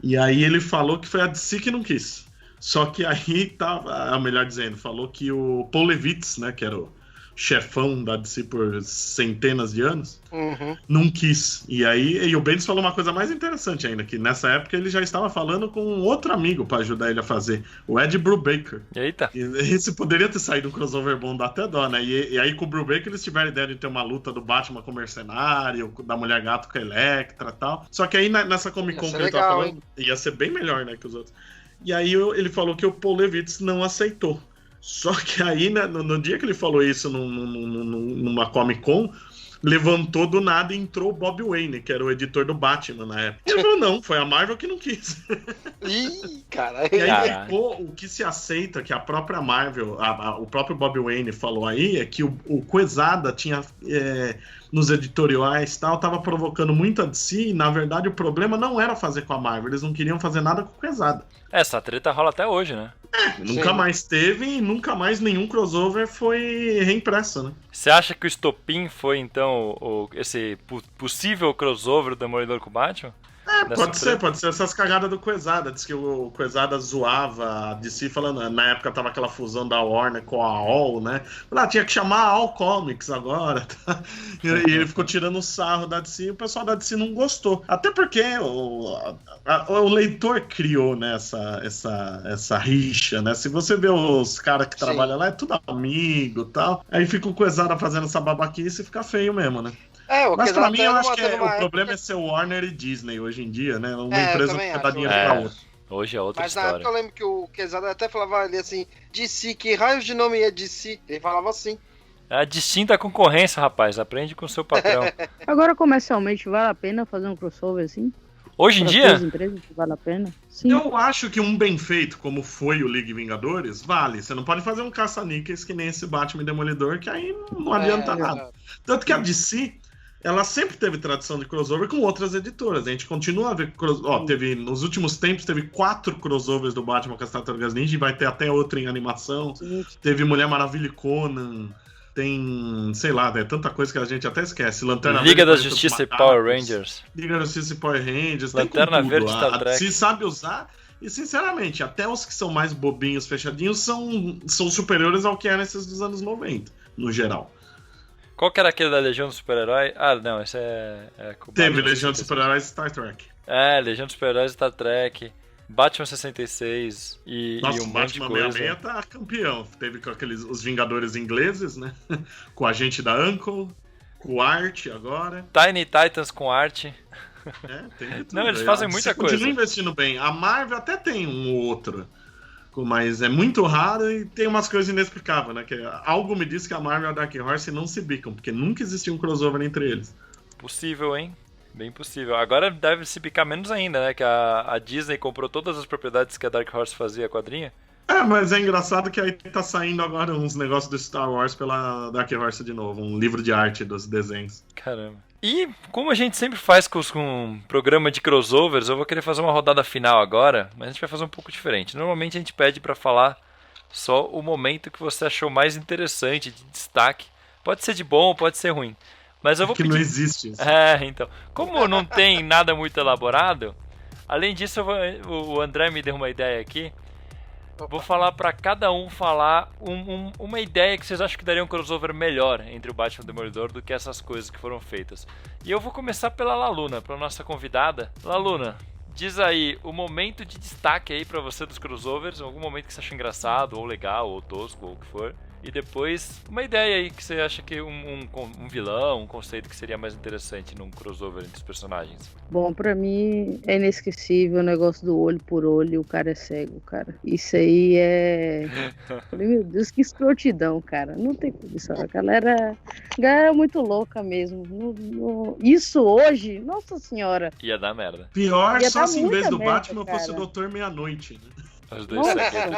e aí ele falou que foi a DC que não quis. Só que aí tava, melhor dizendo, falou que o Paul Levitz, né, que era o chefão da DC por centenas de anos, não quis. E aí o Bendis falou uma coisa mais interessante ainda, que nessa época ele já estava falando com um outro amigo para ajudar ele a fazer, o Ed Brubaker. Eita! E esse poderia ter saído um crossover bom, dá até dó, né? E aí com o Brubaker eles tiveram a ideia de ter uma luta do Batman com o Mercenário, da Mulher Gato com a Electra e tal. Só que aí nessa Comic Con que ele tava falando, ia ser bem melhor, né, que os outros. E aí ele falou que o Paul Levitz não aceitou. Só que aí, né, no dia que ele falou isso numa Comic Con, levantou do nada e entrou o Bob Wayne, que era o editor do Batman na época. E ele falou, não, foi a Marvel que não quis. Ih, caralho. E aí o que se aceita, que a própria Marvel, o próprio Bob Wayne falou aí, é que o Quesada tinha... nos editoriais e tal, tava provocando muito a DC, e na verdade o problema não era fazer com a Marvel, eles não queriam fazer nada com o Quesada. Essa treta rola até hoje, né? Nunca mais teve e nunca mais nenhum crossover foi reimpresso, né? Você acha que o estopim foi, então, esse possível crossover do Demolidor com o Batman? Pode ser essas cagadas do Coesada. Diz que o Coesada zoava a DC falando, na época tava aquela fusão da Warner com a All, né? Tinha que chamar a All Comics agora. Tá? E ele ficou tirando sarro da DC e o pessoal da DC não gostou. Até porque o leitor criou, né, essa rixa, né? Se você vê os caras que trabalham lá, é tudo amigo e tal. Aí fica o Coesada fazendo essa babaquice e fica feio mesmo, né? Mas pra mim, eu acho que o problema é ser Warner e Disney hoje em dia, né? Uma empresa que dá dinheiro pra outra. Hoje é outra Mas história. Na época eu lembro que o Quesada até falava ali assim, DC, que raios de nome é DC? Ele falava assim. É a distinta concorrência, rapaz. Aprende com o seu patrão. Agora, comercialmente, vale a pena fazer um crossover assim? Hoje em dia? Empresas, vale a pena? Sim. Eu acho que um bem feito, como foi o League Vingadores, vale. Você não pode fazer um caça-níqueis que nem esse Batman e Demolidor, que aí não adianta nada. Tanto que a DC... ela sempre teve tradição de crossover com outras editoras. A gente continua a ver nos últimos tempos teve 4 crossovers do Batman com as Tartarugas Ninja e vai ter até outro em animação. Sim. Teve Mulher Maravilha e Conan. Tem, sei lá, tanta coisa que a gente até esquece. Lanterna Liga Verde, da Justiça e Power Rangers. Liga da Justiça e Power Rangers. Lanterna Verde, Star Trek. Se sabe usar. E, sinceramente, até os que são mais bobinhos, fechadinhos, são superiores ao que eram esses dos anos 90, no geral. Qual que era aquele da Legião do Super-Herói? Ah, não, esse Teve Legião dos Super-Heróis e Star Trek. Legião dos Super-Heróis e Star Trek. Batman 66 e um monte de coisa. Batman 66 tá campeão. Teve com os Vingadores ingleses, né? Com a gente da Uncle, com o Art agora. Tiny Titans com Art. Tem tudo. Não, eles fazem muita coisa. Continua investindo bem. A Marvel até tem um ou outro. Mas é muito raro e tem umas coisas inexplicáveis, né? Que algo me diz que a Marvel e a Dark Horse não se bicam, porque nunca existiu um crossover entre eles. Possível, hein? Bem possível. Agora deve se bicar menos ainda, né? Que a Disney comprou todas as propriedades que a Dark Horse fazia quadrinha. Mas é engraçado que aí tá saindo agora uns negócios do Star Wars pela Dark Horse de novo. Um livro de arte dos desenhos. Caramba. E como a gente sempre faz com um programa de crossovers, eu vou querer fazer uma rodada final agora, mas a gente vai fazer um pouco diferente. Normalmente a gente pede pra falar só o momento que você achou mais interessante, de destaque. Pode ser de bom, pode ser ruim. Mas eu vou pedir... não existe isso. Então. Como não tem nada muito elaborado, além disso, o André me deu uma ideia aqui. Vou falar pra cada um falar uma ideia que vocês acham que daria um crossover melhor entre o Batman e o Demolidor do que essas coisas que foram feitas. E eu vou começar pela Laluna, pela nossa convidada. Laluna, diz aí o momento de destaque aí pra você dos crossovers, algum momento que você achou engraçado, ou legal, ou tosco, ou o que for. E depois, uma ideia aí que você acha que um vilão, um conceito que seria mais interessante num crossover entre os personagens. Bom, pra mim é inesquecível o negócio do olho por olho e o cara é cego, cara. Isso aí é... Meu Deus, que escrotidão, cara. Não tem condição. A galera é muito louca mesmo. Isso hoje, nossa senhora. Ia dar merda. Pior só se em vez do Batman fosse o Doutor Meia-Noite, né? Os dois cegos.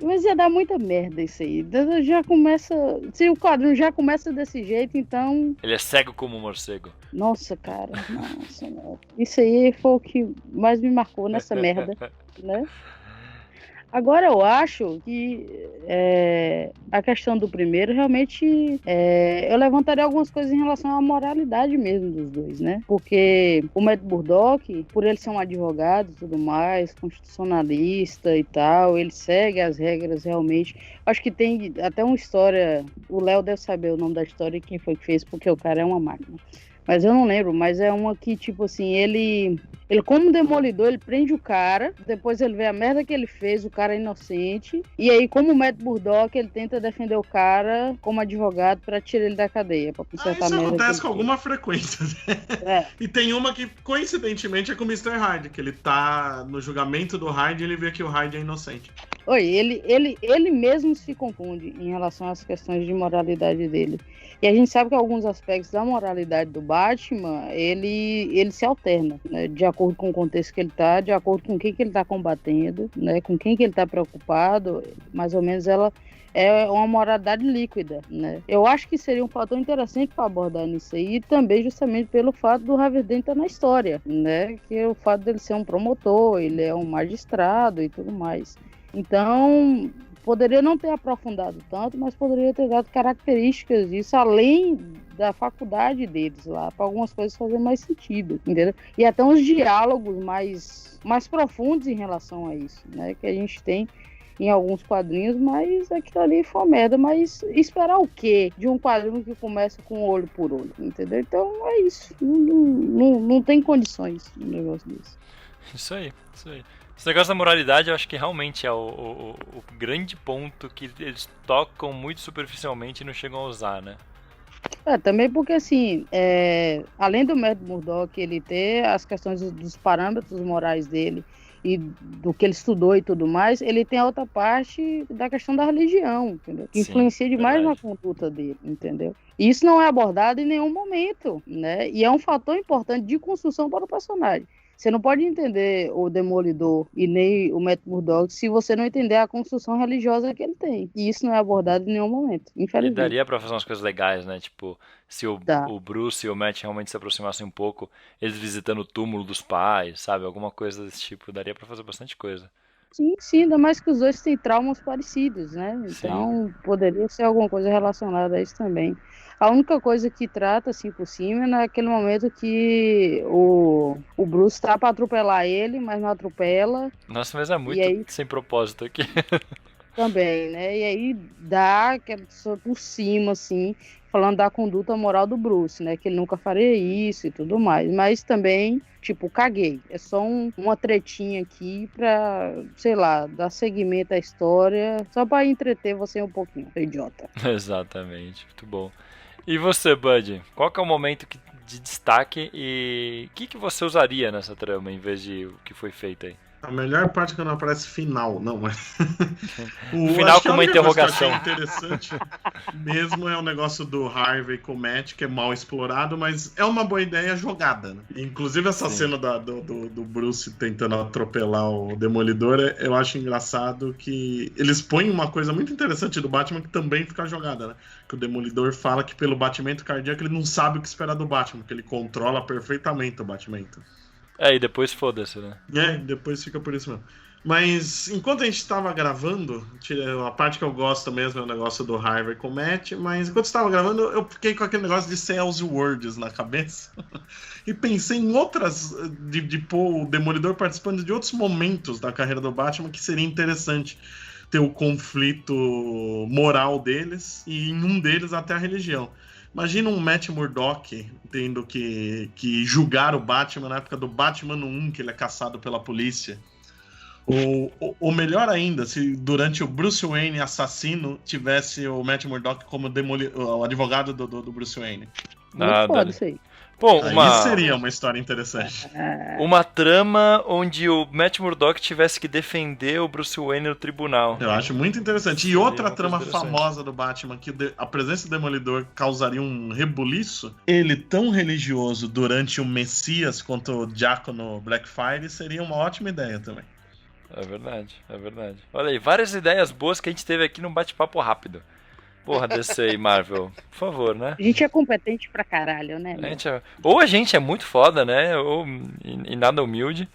Mas ia dar muita merda isso aí. Já começa. Se o quadrinho já começa desse jeito, então. Ele é cego como um morcego. Nossa, cara. Nossa, não. Isso aí foi o que mais me marcou nessa merda, né? Agora eu acho que a questão do primeiro realmente eu levantaria algumas coisas em relação à moralidade mesmo dos dois, né? Porque o Matt Murdock, por ele ser um advogado e tudo mais, constitucionalista e tal, ele segue as regras realmente. Acho que tem até uma história, o Léo deve saber o nome da história e quem foi que fez, porque o cara é uma máquina. Mas eu não lembro, mas é uma que, tipo assim, ele como demolidor, ele prende o cara, depois ele vê a merda que ele fez, o cara é inocente, e aí, como o Matt Murdock, ele tenta defender o cara como advogado pra tirar ele da cadeia, pra consertar a merda. Isso acontece com alguma frequência, né? E tem uma que, coincidentemente, é com o Mr. Hyde, que ele tá no julgamento do Hyde e ele vê que o Hyde é inocente. Oi, ele mesmo se confunde em relação às questões de moralidade dele. E a gente sabe que alguns aspectos da moralidade do Batman, ele se alterna, né? De acordo com o contexto que ele tá, de acordo com quem que ele tá combatendo, né? Com quem que ele tá preocupado, mais ou menos ela é uma moralidade líquida, né? Eu acho que seria um fator interessante para abordar nisso aí, e também justamente pelo fato do Harvey Dent estar na história, né? Que é o fato dele ser um promotor, ele é um magistrado e tudo mais. Então, poderia não ter aprofundado tanto, mas poderia ter dado características disso, além da faculdade deles lá, para algumas coisas fazer mais sentido, entendeu? E até uns diálogos mais profundos em relação a isso, né? Que a gente tem em alguns quadrinhos, mas aquilo ali foi merda. Mas esperar o quê de um quadrinho que começa com olho por olho, entendeu? Então é isso. Não tem condições um negócio desse. Isso aí. Esse negócio da moralidade eu acho que realmente é o grande ponto que eles tocam muito superficialmente e não chegam a usar, né? Também porque, assim, além do Matt Murdock ele ter as questões dos parâmetros morais dele e do que ele estudou e tudo mais, ele tem a outra parte da questão da religião, entendeu? Que influencia demais na conduta dele, entendeu? E isso não é abordado em nenhum momento, né? E é um fator importante de construção para o personagem. Você não pode entender o Demolidor e nem o Matt Murdock se você não entender a construção religiosa que ele tem. E isso não é abordado em nenhum momento, infelizmente. E daria pra fazer umas coisas legais, né? Tipo, se o Bruce e o Matt realmente se aproximassem um pouco, eles visitando o túmulo dos pais, sabe? Alguma coisa desse tipo, daria pra fazer bastante coisa. Sim, ainda mais que os dois têm traumas parecidos, né? Então, poderia ser alguma coisa relacionada a isso também. A única coisa que trata, assim, por cima, é naquele momento que o Bruce tá pra atropelar ele, mas não atropela. Nossa, mas é muito sem propósito aqui. Também, né? E aí dá por cima, assim, falando da conduta moral do Bruce, né? Que ele nunca faria isso e tudo mais. Mas também, tipo, caguei. É só uma tretinha aqui pra, sei lá, dar seguimento à história, só pra entreter você um pouquinho, idiota. Exatamente, muito bom. E você, Bud? Qual que é o momento de destaque e o que você usaria nessa trama em vez de o que foi feito aí? A melhor parte é quando aparece final, não, mas... Final com uma interrogação. Que eu achei interessante mesmo é o negócio do Harvey com o Matt, que é mal explorado, mas é uma boa ideia jogada, né? Inclusive essa cena do Bruce tentando atropelar o Demolidor, eu acho engraçado que eles põem uma coisa muito interessante do Batman que também fica jogada, né? Que o Demolidor fala que pelo batimento cardíaco ele não sabe o que esperar do Batman, que ele controla perfeitamente o batimento. E depois foda-se, né? Depois fica por isso mesmo. Mas enquanto a gente estava gravando, a parte que eu gosto mesmo é o negócio do Harvey com o Matt, mas enquanto estava gravando eu fiquei com aquele negócio de Cells Words na cabeça e pensei em outras, de pôr o Demolidor participando de outros momentos da carreira do Batman que seria interessante ter o conflito moral deles e em um deles até a religião. Imagina um Matt Murdock tendo que julgar o Batman na época do Batman 1, que ele é caçado pela polícia. Ou melhor ainda, se durante o Bruce Wayne assassino tivesse o Matt Murdock como o advogado do Bruce Wayne. Pode ser. Bom, isso seria uma história interessante. Uma trama onde o Matt Murdock tivesse que defender o Bruce Wayne no tribunal. Eu acho muito interessante. E outra trama famosa do Batman, que a presença do Demolidor causaria um rebuliço, ele tão religioso durante o Messias quanto o Diácono Blackfire, seria uma ótima ideia também. É verdade. Olha aí, várias ideias boas que a gente teve aqui num bate-papo rápido. Porra, DC e Marvel, por favor, né? A gente é competente pra caralho, né? Ou a gente é muito foda, né? E nada humilde.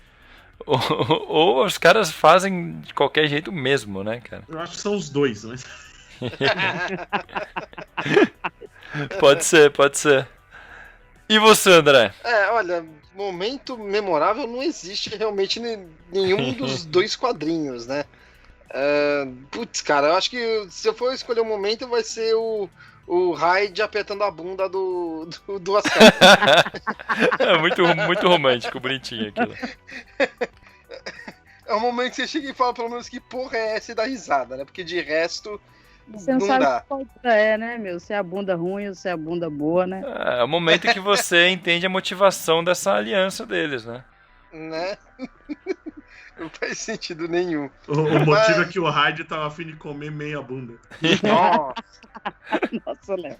Ou os caras fazem de qualquer jeito mesmo, né, cara? Eu acho que são os dois, né? Pode ser. E você, André? Olha, momento memorável não existe realmente em nenhum dos dois quadrinhos, né? Putz, cara, eu acho que se eu for escolher um momento vai ser o Hyde apertando a bunda do Ascar. É muito romântico, bonitinho aquilo. É um momento que você chega e fala pelo menos que porra é essa e dá risada, né? Porque de resto você não sabe qual né, meu? Se é a bunda ruim ou se é a bunda boa, né? É o momento que você entende a motivação dessa aliança deles, né? Né? Não faz sentido nenhum. O motivo é que o Hyde tava a fim de comer meia bunda. Nossa, Léo.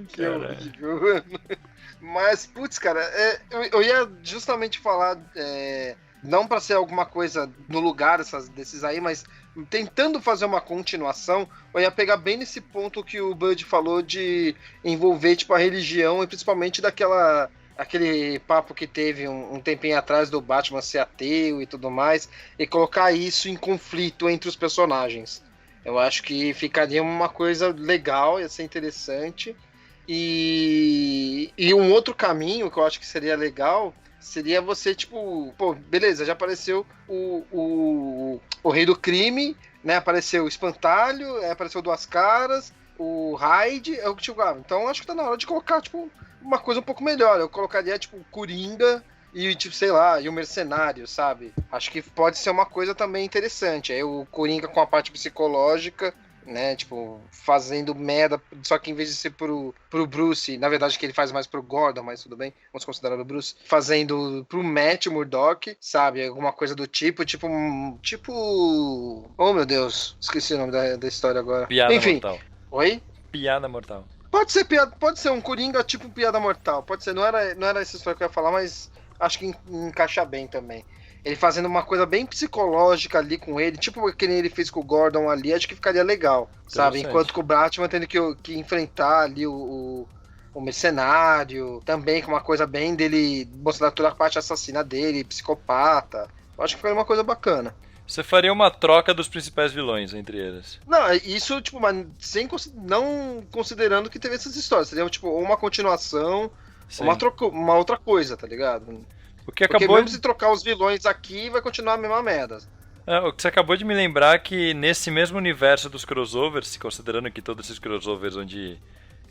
Que horrível. Mas, putz, cara, eu ia justamente falar, não pra ser alguma coisa no lugar desses aí, mas tentando fazer uma continuação, eu ia pegar bem nesse ponto que o Bud falou de envolver, tipo, a religião e principalmente aquele papo que teve um tempinho atrás do Batman ser ateu e tudo mais, e colocar isso em conflito entre os personagens. Eu acho que ficaria uma coisa legal, ia ser interessante. E um outro caminho que eu acho que seria legal seria você, tipo, pô, beleza, já apareceu o Rei do Crime, né? Apareceu o Espantalho, apareceu o Duas Caras, o Hyde, então acho que tá na hora de colocar, tipo, uma coisa um pouco melhor. Eu colocaria, tipo, o Coringa e, tipo, sei lá, e o Mercenário, sabe? Acho que pode ser uma coisa também interessante. Aí o Coringa com a parte psicológica, né, tipo, fazendo merda, só que em vez de ser pro Bruce, na verdade que ele faz mais pro Gordon, mas tudo bem, vamos considerar o Bruce, fazendo pro Matt Murdock, sabe, alguma coisa do tipo, oh meu Deus, esqueci o nome da história agora. Piada Enfim. mortal. Oi? Piada mortal. Pode ser um Coringa tipo piada mortal, pode ser, não era essa história que eu ia falar, mas acho que encaixa bem também. Ele fazendo uma coisa bem psicológica ali com ele, tipo o que ele fez com o Gordon ali, acho que ficaria legal, sabe? Enquanto que o Batman tendo que enfrentar ali o Mercenário, também com uma coisa bem dele, mostrar toda a parte assassina dele, psicopata. Acho que ficaria uma coisa bacana. Você faria uma troca dos principais vilões entre eles. Não, isso, tipo, mas não considerando que teve essas histórias. Seria, tipo, uma continuação, uma outra coisa, tá ligado? Porque mesmo se trocar os vilões aqui, vai continuar a mesma merda. O que você acabou de me lembrar é que nesse mesmo universo dos crossovers, considerando que todos esses crossovers onde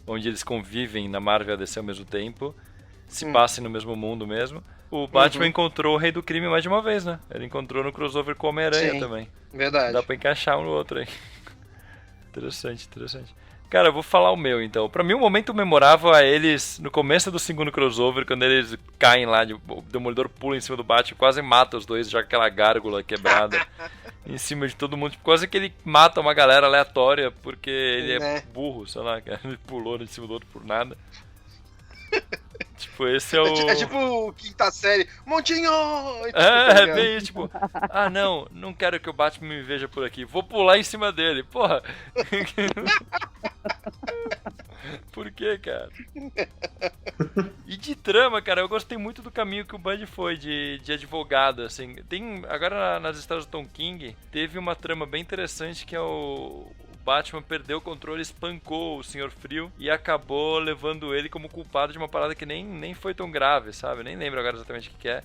eles convivem na Marvel e DC ao mesmo tempo, se passem no mesmo mundo mesmo, o Batman encontrou o Rei do Crime mais de uma vez, né? Ele encontrou no crossover com o Homem-Aranha também. Verdade. Dá pra encaixar um no outro aí. Interessante. Cara, eu vou falar o meu, então. Pra mim, o momento memorável é eles, no começo do segundo crossover, quando eles caem lá, o Demolidor pula em cima do Batman, quase mata os dois, já com aquela gárgula quebrada em cima de todo mundo. Tipo, quase que ele mata uma galera aleatória, porque ele é burro, sei lá, cara. Ele pulou em cima do outro por nada. Tipo, esse é o... É tipo o quinta série, Montinho! É bem isso, tipo... não quero que o Batman me veja por aqui. Vou pular em cima dele. Porra! Por que, cara? E de trama, cara, eu gostei muito do caminho que o Bud foi de advogado, assim. Agora nas histórias do Tom King, teve uma trama bem interessante que é o Batman perdeu o controle, espancou o Senhor Frio e acabou levando ele como culpado de uma parada que nem foi tão grave, sabe? Nem lembro agora exatamente o que é.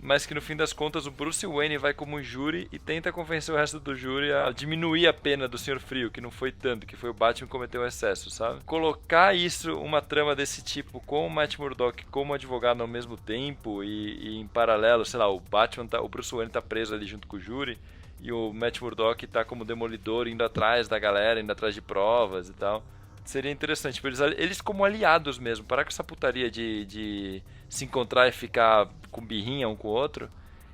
Mas que no fim das contas o Bruce Wayne vai como júri e tenta convencer o resto do júri a diminuir a pena do Senhor Frio, que não foi tanto, que foi o Batman que cometeu o excesso, sabe? Colocar isso, uma trama desse tipo, com o Matt Murdock como advogado ao mesmo tempo e em paralelo, sei lá, o Bruce Wayne tá preso ali junto com o júri e o Matt Murdock tá como demolidor indo atrás da galera, indo atrás de provas e tal. Seria interessante, tipo, eles como aliados mesmo, parar com essa putaria de se encontrar e ficar com birrinha um com o outro,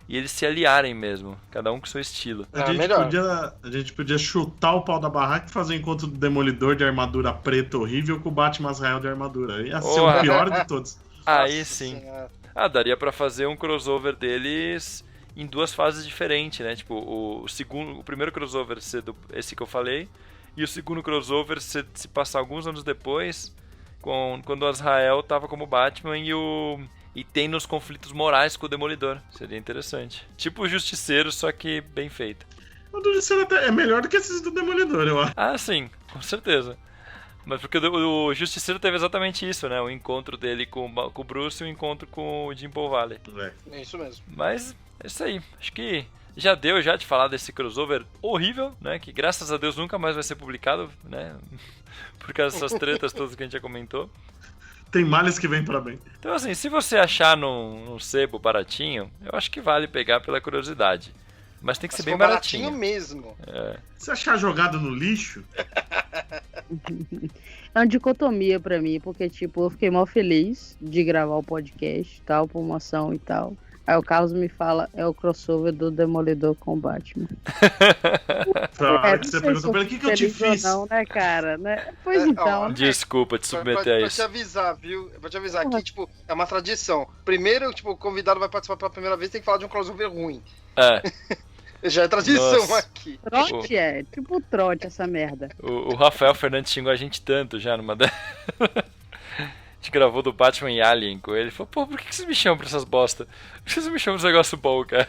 e eles se aliarem mesmo, cada um com seu estilo. A gente podia chutar o pau da barraca e fazer um encontro do Demolidor de armadura preta horrível com o Batman Azrael de armadura. Ia ser o pior de todos. Aí sim. Daria pra fazer um crossover deles em duas fases diferentes, né? Tipo, o primeiro crossover ser esse que eu falei, e o segundo crossover se passar alguns anos depois, quando o Azrael tava como Batman e tem nos conflitos morais com o Demolidor. Seria interessante. Tipo o Justiceiro, só que bem feito. O do Justiceiro até é melhor do que esses do Demolidor, eu acho. Ah, sim, com certeza. Mas porque o Justiceiro teve exatamente isso, né? O encontro dele com o Bruce e o encontro com o Jim Paul Valley. É isso mesmo. Mas é isso aí. Acho que já deu de falar desse crossover horrível, né? Que graças a Deus nunca mais vai ser publicado, né? Por causa dessas tretas todas que a gente já comentou. Tem males que vêm pra bem. Então assim, se você achar num sebo baratinho, eu acho que vale pegar pela curiosidade. Mas tem que ser bem baratinho mesmo. Se achar jogado no lixo... É uma dicotomia pra mim, porque tipo, eu fiquei mal feliz de gravar o podcast, tal, promoção e tal. Aí o Carlos me fala, é o crossover do Demolidor com o Batman. Você perguntou pra ele, o que eu te fiz? Não, né, cara? Né? Pois então. Né? Desculpa te submeter a isso. Pra te avisar, viu? Pra te avisar aqui, tipo, é uma tradição. Primeiro, tipo, o convidado vai participar pela primeira vez, tem que falar de um crossover ruim. Já é tradição aqui. Trote tipo trote essa merda. O Rafael Fernandes xingou a gente tanto já numa A gente gravou do Batman e Alien com ele. Ele falou, pô, por que vocês me chamam pra essas bosta? Por que vocês me chamam pra esse negócio bom, cara?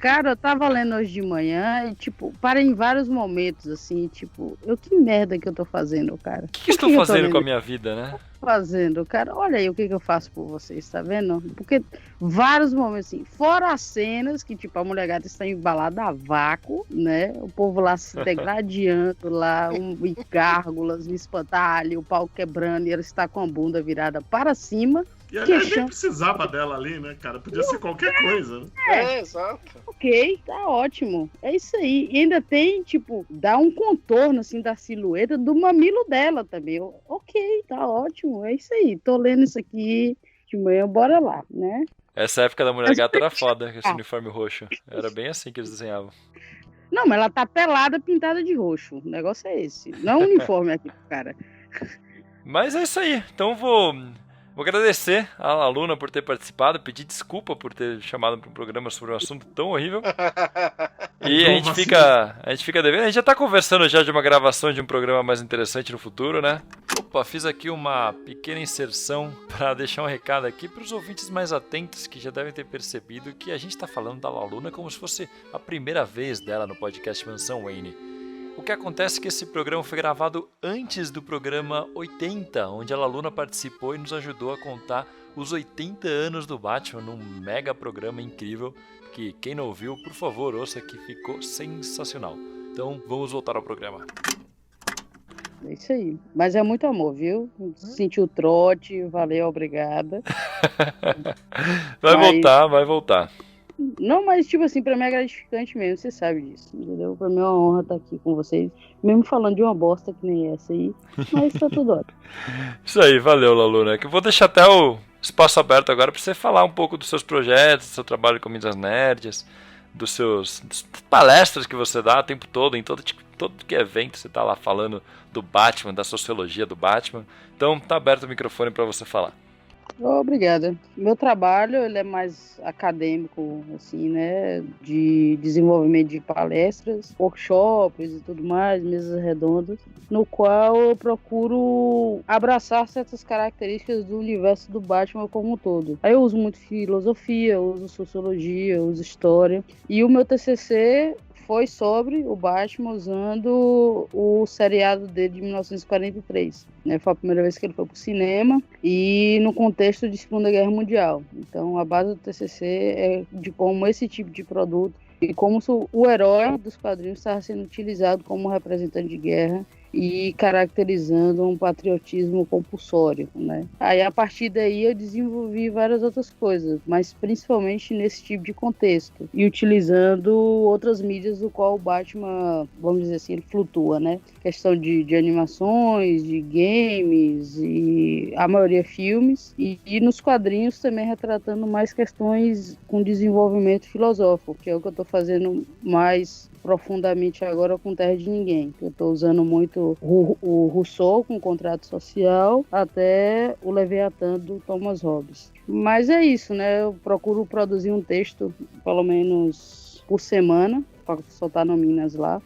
Cara, eu tava lendo hoje de manhã e, tipo, parei em vários momentos, assim, tipo, que merda que eu tô fazendo, cara? O que estou fazendo com a minha vida, né? Fazendo, cara, olha aí o que eu faço por vocês, tá vendo? Porque vários momentos, assim, fora as cenas que, tipo, a mulher gata está embalada a vácuo, né? O povo lá se degradando lá, e gárgulas, um espantalho, o pau quebrando e ela está com a bunda virada para cima. E aliás, nem precisava dela ali, né, cara? Podia ser qualquer coisa, né? Exato. Ok, tá ótimo. É isso aí. E ainda tem, tipo, dá um contorno, assim, da silhueta do mamilo dela também. Ok, tá ótimo. É isso aí. Tô lendo isso aqui de manhã, bora lá, né? Essa época da mulher gata era foda, esse uniforme roxo. Era bem assim que eles desenhavam. Não, mas ela tá pelada, pintada de roxo. O negócio é esse. Não é um uniforme aqui, cara. Mas é isso aí. Então vou agradecer a Luna por ter participado, pedir desculpa por ter chamado para um programa sobre um assunto tão horrível. E a gente fica devendo. A gente já tá conversando já de uma gravação de um programa mais interessante no futuro, né? Opa, fiz aqui uma pequena inserção para deixar um recado aqui para os ouvintes mais atentos que já devem ter percebido que a gente tá falando da Luna como se fosse a primeira vez dela no podcast Mansão Wayne. O que acontece é que esse programa foi gravado antes do programa 80, onde a Luna participou e nos ajudou a contar os 80 anos do Batman num mega programa incrível que quem não ouviu, por favor, ouça que ficou sensacional. Então, vamos voltar ao programa. É isso aí. Mas é muito amor, viu? Sentiu o trote, valeu, obrigada. Vai voltar. Não, mas tipo assim, pra mim é gratificante mesmo, você sabe disso, entendeu? Pra mim é uma honra estar aqui com vocês, mesmo falando de uma bosta que nem essa aí, mas tá tudo ótimo. Isso aí, valeu, Luna. Que eu vou deixar até o espaço aberto agora pra você falar um pouco dos seus projetos, do seu trabalho com Minas Nerds, das palestras que você dá o tempo todo, em todo que é evento você tá lá falando do Batman, da sociologia do Batman. Então tá aberto o microfone pra você falar. Obrigada. Meu trabalho ele é mais acadêmico, assim, né? De desenvolvimento de palestras, workshops e tudo mais, mesas redondas, no qual eu procuro abraçar certas características do universo do Batman como um todo. Aí eu uso muito filosofia, eu uso sociologia, eu uso história. E o meu TCC foi sobre o Batman usando o seriado dele de 1943. Né? Foi a primeira vez que ele foi para o cinema e no contexto de Segunda Guerra Mundial. Então, a base do TCC é de como esse tipo de produto e como o herói dos quadrinhos estava sendo utilizado como representante de guerra e caracterizando um patriotismo compulsório, né? Aí, a partir daí, eu desenvolvi várias outras coisas, mas principalmente nesse tipo de contexto, e utilizando outras mídias do qual o Batman, vamos dizer assim, ele flutua, né? Questão de animações, de games, e a maioria filmes, e nos quadrinhos também retratando mais questões com desenvolvimento filosófico, que é o que eu estou fazendo mais profundamente agora com Terra de Ninguém. Eu estou usando muito o Rousseau com o Contrato Social até o Leviatã do Thomas Hobbes. Mas é isso, né? Eu procuro produzir um texto pelo menos por semana para soltar no Minas lá.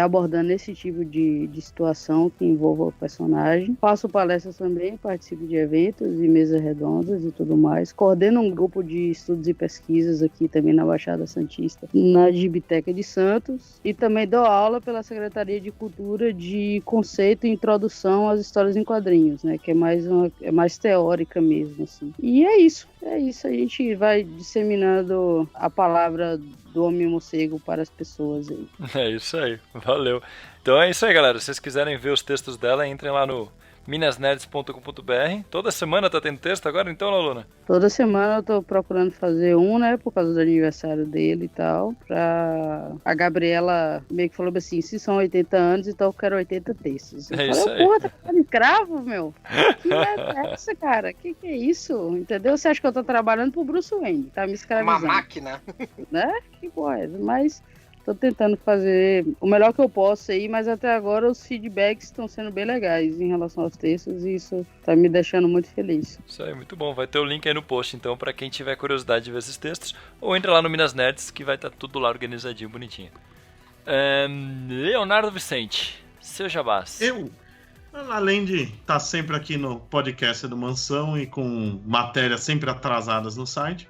Abordando esse tipo de situação que envolva o personagem. Faço palestras também, participo de eventos e mesas redondas e tudo mais. Coordeno um grupo de estudos e pesquisas aqui também na Baixada Santista, na Gibiteca de Santos. E também dou aula pela Secretaria de Cultura de conceito e introdução às histórias em quadrinhos, né? Que é mais teórica mesmo, assim. E é isso. A gente vai disseminando a palavra do Homem Morcego para as pessoas aí. É isso aí, valeu. Então é isso aí, galera. Se vocês quiserem ver os textos dela, entrem lá no minasnerds.com.br. Toda semana tá tendo texto agora, então, Luna? Toda semana eu tô procurando fazer um, né, por causa do aniversário dele e tal, a Gabriela meio que falou assim, se são 80 anos, então eu quero 80 textos. Eu isso falei, aí. porra, tá ficando escravo, meu? Que é essa, cara? Que é isso? Entendeu? Você acha que eu tô trabalhando pro Bruce Wayne, tá me escravizando. Uma máquina. Né? Que porra é essa? Mas tô tentando fazer o melhor que eu posso aí, mas até agora os feedbacks estão sendo bem legais em relação aos textos e isso tá me deixando muito feliz. Isso aí, muito bom. Vai ter o link aí no post, então, pra quem tiver curiosidade de ver esses textos, ou entra lá no Minas Nerds, que vai estar tudo lá organizadinho, bonitinho. Leonardo Vicente, seu jabás. Eu, além de estar sempre aqui no podcast do Mansão e com matérias sempre atrasadas no site,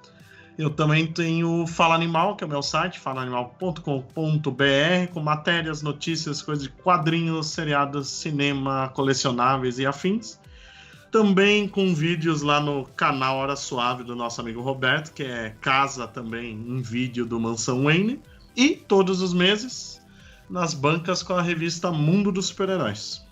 Eu também tenho Fala Animal, que é o meu site, falaanimal.com.br, com matérias, notícias, coisas de quadrinhos, seriados, cinema, colecionáveis e afins. Também com vídeos lá no canal Hora Suave do nosso amigo Roberto, que é casa também em vídeo do Mansão Wayne. E todos os meses nas bancas com a revista Mundo dos Super-Heróis.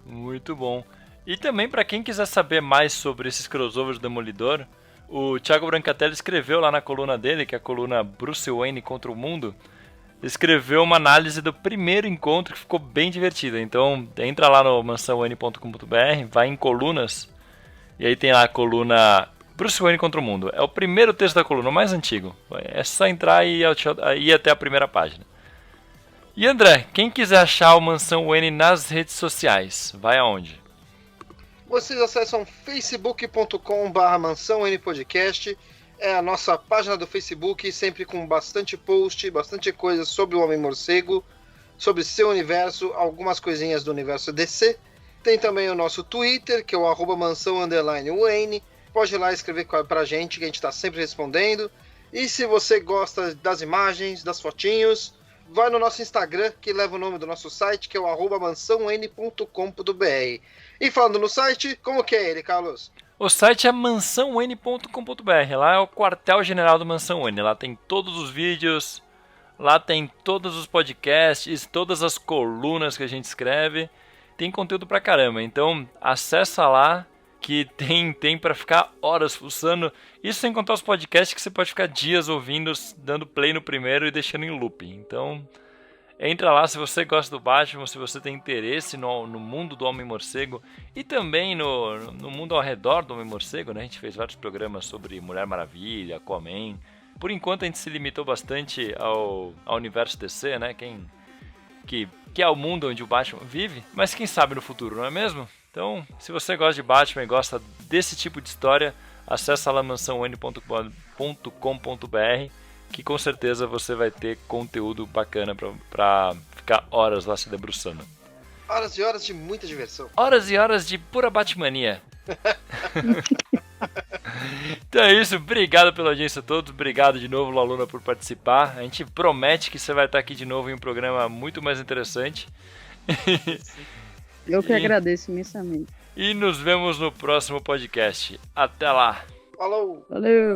Muito bom. E também para quem quiser saber mais sobre esses crossovers do Demolidor, o Thiago Brancatelli escreveu lá na coluna dele, que é a coluna Bruce Wayne contra o Mundo, escreveu uma análise do primeiro encontro que ficou bem divertida. Então entra lá no mansãowayne.com.br, vai em colunas, e aí tem lá a coluna Bruce Wayne contra o Mundo. É o primeiro texto da coluna, o mais antigo. É só entrar e ir até a primeira página. E André, quem quiser achar o Mansão Wayne nas redes sociais, vai aonde? Vocês acessam facebook.com/mansãonpodcast. É a nossa página do Facebook, sempre com bastante post, bastante coisa sobre o Homem-Morcego, sobre seu universo, algumas coisinhas do universo DC. Tem também o nosso Twitter, que é o @mansão_Wayne. Pode ir lá escrever pra gente, que a gente está sempre respondendo. E se você gosta das imagens, das fotinhos, vai no nosso Instagram, que leva o nome do nosso site, que é o @mansãon.com.br. E falando no site, como que é ele, Carlos? O site é mansãon.com.br, lá é o quartel-general do Mansão Wayne. Lá tem todos os vídeos, lá tem todos os podcasts, todas as colunas que a gente escreve. Tem conteúdo pra caramba, então acessa lá que tem pra ficar horas fuçando. Isso sem contar os podcasts que você pode ficar dias ouvindo, dando play no primeiro e deixando em looping. Então entra lá se você gosta do Batman, se você tem interesse no mundo do Homem-Morcego e também no mundo ao redor do Homem-Morcego, né? A gente fez vários programas sobre Mulher Maravilha, Aquaman. Por enquanto a gente se limitou bastante ao universo DC, né? Que é o mundo onde o Batman vive, mas quem sabe no futuro, não é mesmo? Então, se você gosta de Batman e gosta desse tipo de história, acessa lá mansãoN.com.br, que com certeza você vai ter conteúdo bacana pra ficar horas lá se debruçando. Horas e horas de muita diversão. Horas e horas de pura Batmania. Então é isso, obrigado pela audiência a todos, obrigado de novo, Laluna, por participar. A gente promete que você vai estar aqui de novo em um programa muito mais interessante. Eu que agradeço imensamente. E nos vemos no próximo podcast. Até lá. Falou! Valeu!